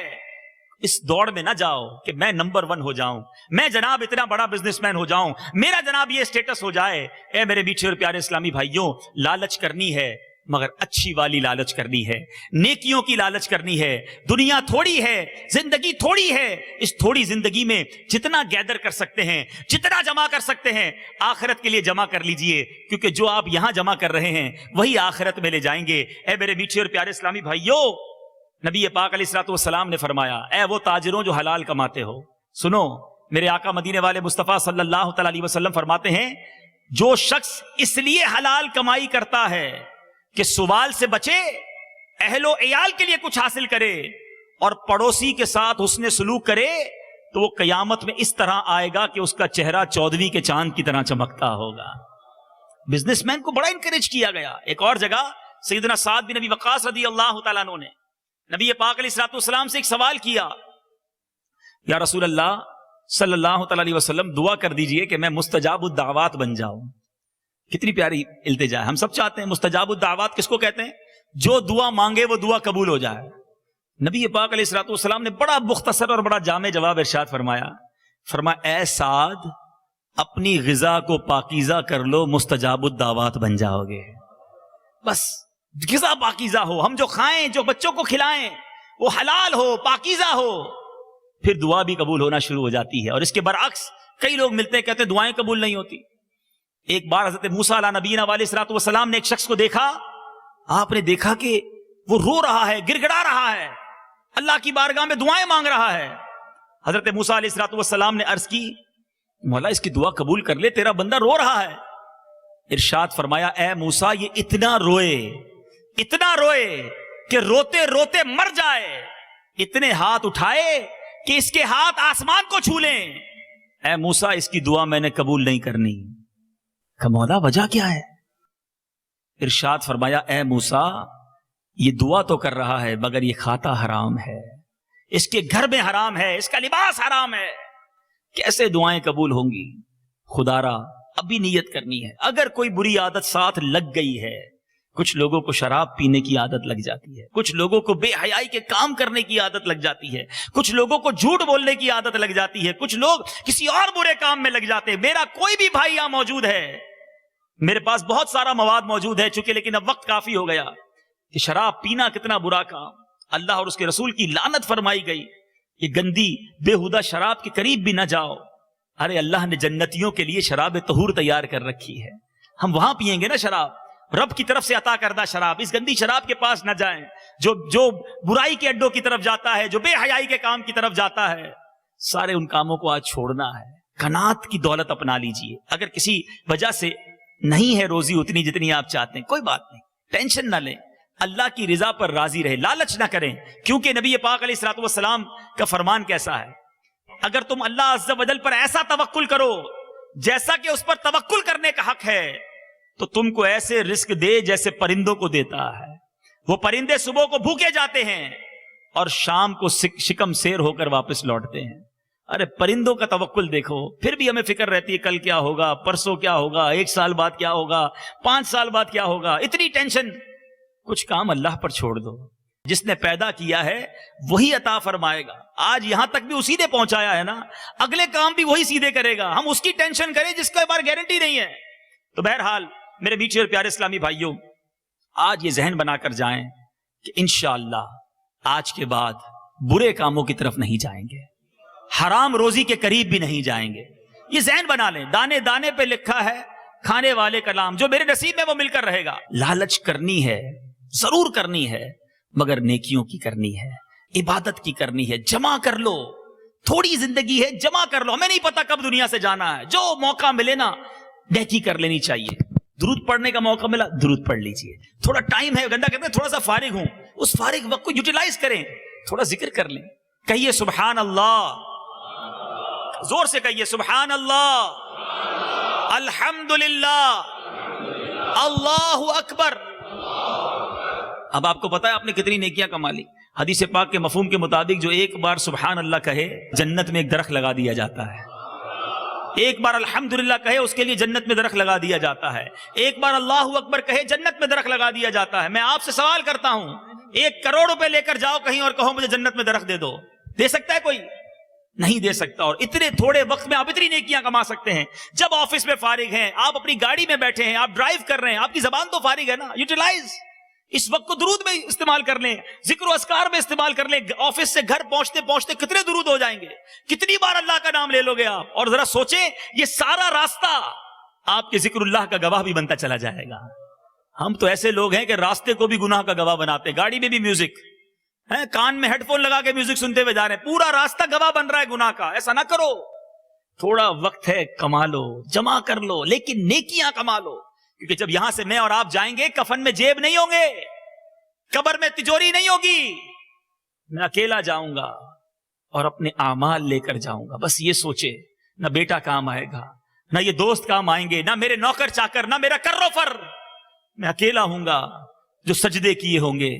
اس دوڑ میں نہ جاؤ کہ میں نمبر 1 ہو جاؤں, میں جناب اتنا بڑا بزنس مین ہو جاؤں, میرا جناب یہ اسٹیٹس ہو جائے. اے میرے میٹھے اور پیارے اسلامی بھائیوں, لالچ کرنی ہے مگر اچھی والی لالچ کرنی ہے, نیکیوں کی لالچ کرنی ہے. دنیا تھوڑی ہے, زندگی تھوڑی ہے, اس تھوڑی زندگی میں جتنا گیدر کر سکتے ہیں, جتنا جمع کر سکتے ہیں, آخرت کے لیے جمع کر لیجئے, کیونکہ جو آپ یہاں جمع کر رہے ہیں وہی آخرت میں لے جائیں گے. اے میرے میٹھے اور پیارے اسلامی بھائیوں, نبی پاک علیہ الصلوۃ والسلام نے فرمایا, اے وہ تاجروں جو حلال کماتے ہو, سنو, میرے آقا مدینے والے مصطفیٰ صلی اللہ تعالی علیہ وسلم فرماتے ہیں, جو شخص اس لیے حلال کمائی کرتا ہے کہ سوال سے بچے, اہل و عیال کے لیے کچھ حاصل کرے, اور پڑوسی کے ساتھ حسن سلوک کرے, تو وہ قیامت میں اس طرح آئے گا کہ اس کا چہرہ 14ویں کے چاند کی طرح چمکتا ہوگا. بزنس مین کو بڑا انکریج کیا گیا. ایک اور جگہ سیدنا سعد بن ابی وقاص رضی اللہ تعالیٰ عنہ نے نبی پاک علیہ الصلوۃ والسلام سے ایک سوال کیا, یا رسول اللہ صلی اللہ تعالی علیہ وسلم, دعا کر دیجئے کہ میں مستجاب الدعوات بن جاؤں. کتنی پیاری التجا ہے. ہم سب چاہتے ہیں مستجاب الدعوات کس کو کہتے ہیں؟ جو دعا مانگے وہ دعا قبول ہو جائے. نبی پاک علیہ الصلوۃ والسلام نے بڑا مختصر اور بڑا جامع جواب ارشاد فرمایا, اے سعد, اپنی غذا کو پاکیزہ کر لو, مستجاب الدعوات بن جاؤ گے. بس غذا پاکیزہ ہو, ہم جو کھائیں, جو بچوں کو کھلائیں وہ حلال ہو, پاکیزہ ہو, پھر دعا بھی قبول ہونا شروع ہو جاتی ہے. اور اس کے برعکس کئی لوگ ملتے ہیں کہتے ہیں دعائیں قبول نہیں ہوتی. ایک بار حضرت موسیٰ علیہ نبینا علیہ الصلوۃ والسلام نے ایک شخص کو دیکھا, آپ نے دیکھا کہ وہ رو رہا ہے, گڑ گڑا رہا ہے, اللہ کی بارگاہ میں دعائیں مانگ رہا ہے. حضرت موسیٰ علیہ الصلوۃ والسلام نے عرض کی, مولا اس کی دعا قبول کر لے, تیرا بندہ رو رہا ہے. ارشاد فرمایا, اے موسیٰ, یہ اتنا روئے کہ روتے روتے مر جائے, اتنے ہاتھ اٹھائے کہ اس کے ہاتھ آسمان کو چھو لیں. اے موسیٰ, اس کی دعا میں نے قبول نہیں کرنی. کہ مولا وجہ کیا ہے؟ ارشاد فرمایا, اے موسیٰ, یہ دعا تو کر رہا ہے مگر یہ کھاتا حرام ہے, اس کے گھر میں حرام ہے, اس کا لباس حرام ہے, کیسے دعائیں قبول ہوں گی؟ خدا را ابھی نیت کرنی ہے. اگر کوئی بری عادت ساتھ لگ گئی ہے, کچھ لوگوں کو شراب پینے کی عادت لگ جاتی ہے, کچھ لوگوں کو بے حیائی کے کام کرنے کی عادت لگ جاتی ہے, کچھ لوگوں کو جھوٹ بولنے کی عادت لگ جاتی ہے, کچھ لوگ کسی اور برے کام میں لگ جاتے ہیں. میرا کوئی بھی بھائی یہاں موجود ہے, میرے پاس بہت سارا مواد موجود ہے چونکہ, لیکن اب وقت کافی ہو گیا, کہ شراب پینا کتنا برا کام, اللہ اور اس کے رسول کی لعنت فرمائی گئی. یہ گندی بےہودہ شراب کے قریب بھی نہ جاؤ. ارے اللہ نے جنتیوں کے لیے شراب طہور تیار کر رکھی ہے, ہم وہاں پیئیں گے نا شراب, رب کی طرف سے عطا کردہ شراب. اس گندی شراب کے پاس نہ جائیں. جو برائی کے اڈوں کی طرف جاتا ہے, جو بے حیائی کے کام کی طرف جاتا ہے, سارے ان کاموں کو آج چھوڑنا ہے. قناعت کی دولت اپنا لیجئے. اگر کسی وجہ سے نہیں ہے روزی اتنی جتنی آپ چاہتے ہیں, کوئی بات نہیں, ٹینشن نہ لیں, اللہ کی رضا پر راضی رہے, لالچ نہ کریں. کیونکہ نبی پاک علیہ الصلوۃ والسلام کا فرمان کیسا ہے, اگر تم اللہ عز و جل پر ایسا توکل کرو جیسا کہ اس پر توکل کرنے کا حق ہے, تو تم کو ایسے رزق دے جیسے پرندوں کو دیتا ہے. وہ پرندے صبح کو بھوکے جاتے ہیں اور شام کو شکم سیر ہو کر واپس لوٹتے ہیں. ارے پرندوں کا توکل دیکھو, پھر بھی ہمیں فکر رہتی ہے کل کیا ہوگا, پرسوں کیا ہوگا, 1 سال بعد کیا ہوگا, 5 سال بعد کیا ہوگا, اتنی ٹینشن. کچھ کام اللہ پر چھوڑ دو, جس نے پیدا کیا ہے وہی عطا فرمائے گا. آج یہاں تک بھی اسی نے پہنچایا ہے نا, اگلے کام بھی وہی سیدھے کرے گا. ہم اس کی ٹینشن کریں جس کا بار گارنٹی نہیں ہے. تو بہرحال میرے میٹھے اور پیارے اسلامی بھائیوں, آج یہ ذہن بنا کر جائیں کہ انشاءاللہ آج کے بعد برے کاموں کی طرف نہیں جائیں گے, حرام روزی کے قریب بھی نہیں جائیں گے. یہ ذہن بنا لیں, دانے دانے پہ لکھا ہے کھانے والے کا نام, جو میرے نصیب میں وہ مل کر رہے گا. لالچ کرنی ہے, ضرور کرنی ہے, مگر نیکیوں کی کرنی ہے, عبادت کی کرنی ہے. جمع کر لو, تھوڑی زندگی ہے، جمع کر لو، ہمیں نہیں پتا کب دنیا سے جانا ہے، جو موقع ملے نا نیکی کر لینی چاہیے. درود پڑھنے کا موقع ملا درود پڑھ لیجئے. تھوڑا ٹائم ہے، گندا کہتے ہیں تھوڑا سا فارغ ہوں، اس فارغ وقت کو یوٹیلائز کریں، تھوڑا ذکر کر لیں. کہیے سبحان اللہ، زور سے کہیے سبحان اللہ، الحمدللہ، اللہ اکبر. اب آپ کو پتا ہے آپ نے کتنی نیکیاں کما لی. حدیث پاک کے مفہوم کے مطابق جو ایک بار سبحان اللہ کہے جنت میں ایک درخت لگا دیا جاتا ہے. ایک بار الحمدللہ کہے اس کے لیے جنت میں درخت لگا دیا جاتا ہے. ایک بار اللہ اکبر کہے جنت میں درخت لگا دیا جاتا ہے. میں آپ سے سوال کرتا ہوں، 1 کروڑ روپے لے کر جاؤ کہیں اور کہو مجھے جنت میں درخت دے دو، دے سکتا ہے کوئی؟ نہیں دے سکتا. اور اتنے تھوڑے وقت میں آپ اتنی نیکیاں کما سکتے ہیں. جب آفس میں فارغ ہیں، آپ اپنی گاڑی میں بیٹھے ہیں، آپ ڈرائیو کر رہے ہیں، آپ کی زبان تو فارغ ہے نا، یوٹیلائز اس وقت کو درود میں استعمال کر لیں، ذکر و اذکار میں استعمال کر لیں. آفس سے گھر پہنچتے پہنچتے کتنے درود ہو جائیں گے، کتنی بار اللہ کا نام لے لو گے آپ. اور ذرا سوچیں یہ سارا راستہ آپ کے ذکر اللہ کا گواہ بھی بنتا چلا جائے گا. ہم تو ایسے لوگ ہیں کہ راستے کو بھی گناہ کا گواہ بناتے ہیں. گاڑی میں بھی میوزک ہے، کان میں ہیڈ فون لگا کے میوزک سنتے ہوئے جا رہے ہیں، پورا راستہ گواہ بن رہا ہے گناہ کا. ایسا نہ کرو. تھوڑا وقت ہے، کما لو، جمع کر لو، لیکن نیکیاں کما لو. کیونکہ جب یہاں سے میں اور آپ جائیں گے، کفن میں جیب نہیں ہوں گے، قبر میں تجوری نہیں ہوگی. میں اکیلا جاؤں گا اور اپنے اعمال لے کر جاؤں گا. بس یہ سوچے، نہ بیٹا کام آئے گا، نہ یہ دوست کام آئیں گے، نہ میرے نوکر چاکر، نہ میرا کر و فر. میں اکیلا ہوں گا. جو سجدے کیے ہوں گے،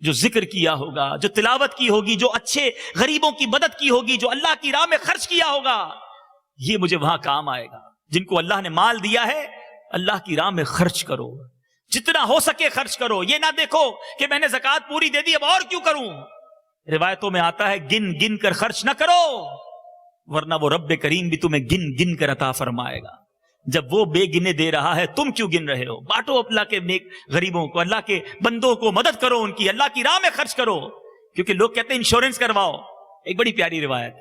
جو ذکر کیا ہوگا، جو تلاوت کی ہوگی، جو اچھے غریبوں کی مدد کی ہوگی، جو اللہ کی راہ میں خرچ کیا ہوگا، یہ مجھے وہاں کام آئے گا. جن کو اللہ نے مال دیا ہے اللہ کی راہ میں خرچ کرو، جتنا ہو سکے خرچ کرو. یہ نہ دیکھو کہ میں نے زکوٰۃ پوری دے دی اب اور کیوں کروں. روایتوں میں آتا ہے گن گن کر خرچ نہ کرو، ورنہ وہ رب کریم بھی تمہیں گن گن کر عطا فرمائے گا. جب وہ بے گنے دے رہا ہے تم کیوں گن رہے ہو؟ بانٹو اللہ کے نیک غریبوں کو، اللہ کے بندوں کو مدد کرو، ان کی اللہ کی راہ میں خرچ کرو. کیونکہ لوگ کہتے ہیں انشورنس کرواؤ. ایک بڑی پیاری روایت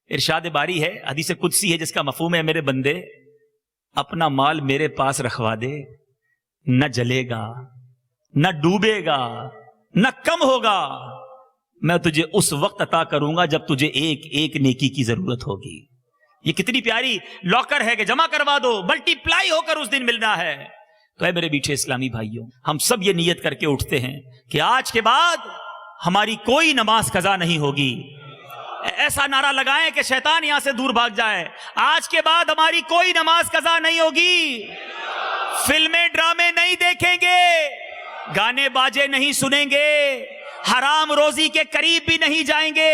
ارشاد باری ہے، حدیث قدسی ہے، جس کا مفہوم ہے میرے بندے اپنا مال میرے پاس رکھوا دے، نہ جلے گا، نہ ڈوبے گا، نہ کم ہوگا. میں تجھے اس وقت عطا کروں گا جب تجھے ایک ایک نیکی کی ضرورت ہوگی. یہ کتنی پیاری لاکر ہے کہ جمع کروا دو، ملٹی پلائی ہو کر اس دن ملنا ہے. تو اے میرے میٹھے اسلامی بھائیوں، ہم سب یہ نیت کر کے اٹھتے ہیں کہ آج کے بعد ہماری کوئی نماز قضا نہیں ہوگی. ایسا نعرہ لگائیں کہ شیطان یہاں سے دور بھاگ جائے. آج کے بعد ہماری کوئی نماز قضا نہیں ہوگی، فلمیں ڈرامے نہیں دیکھیں گے، گانے باجے نہیں سنیں گے، حرام روزی کے قریب بھی نہیں جائیں گے،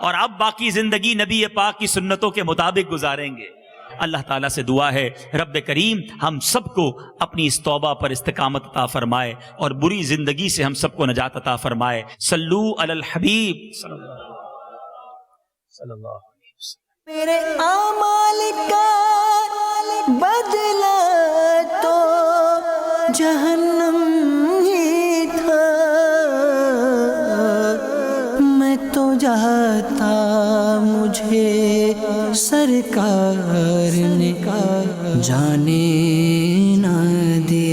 اور اب باقی زندگی نبی پاک کی سنتوں کے مطابق گزاریں گے. اللہ تعالیٰ سے دعا ہے رب کریم ہم سب کو اپنی اس توبہ پر استقامت عطا فرمائے اور بری زندگی سے ہم سب کو نجات عطا فرمائے. صلو علی الحبیب صلی اللہ علیہ وسلم. میرے اعمال کا بدلہ تو جہنم ہی تھا، میں تو جاتا مجھے سرکار نے جانے نہ دیا.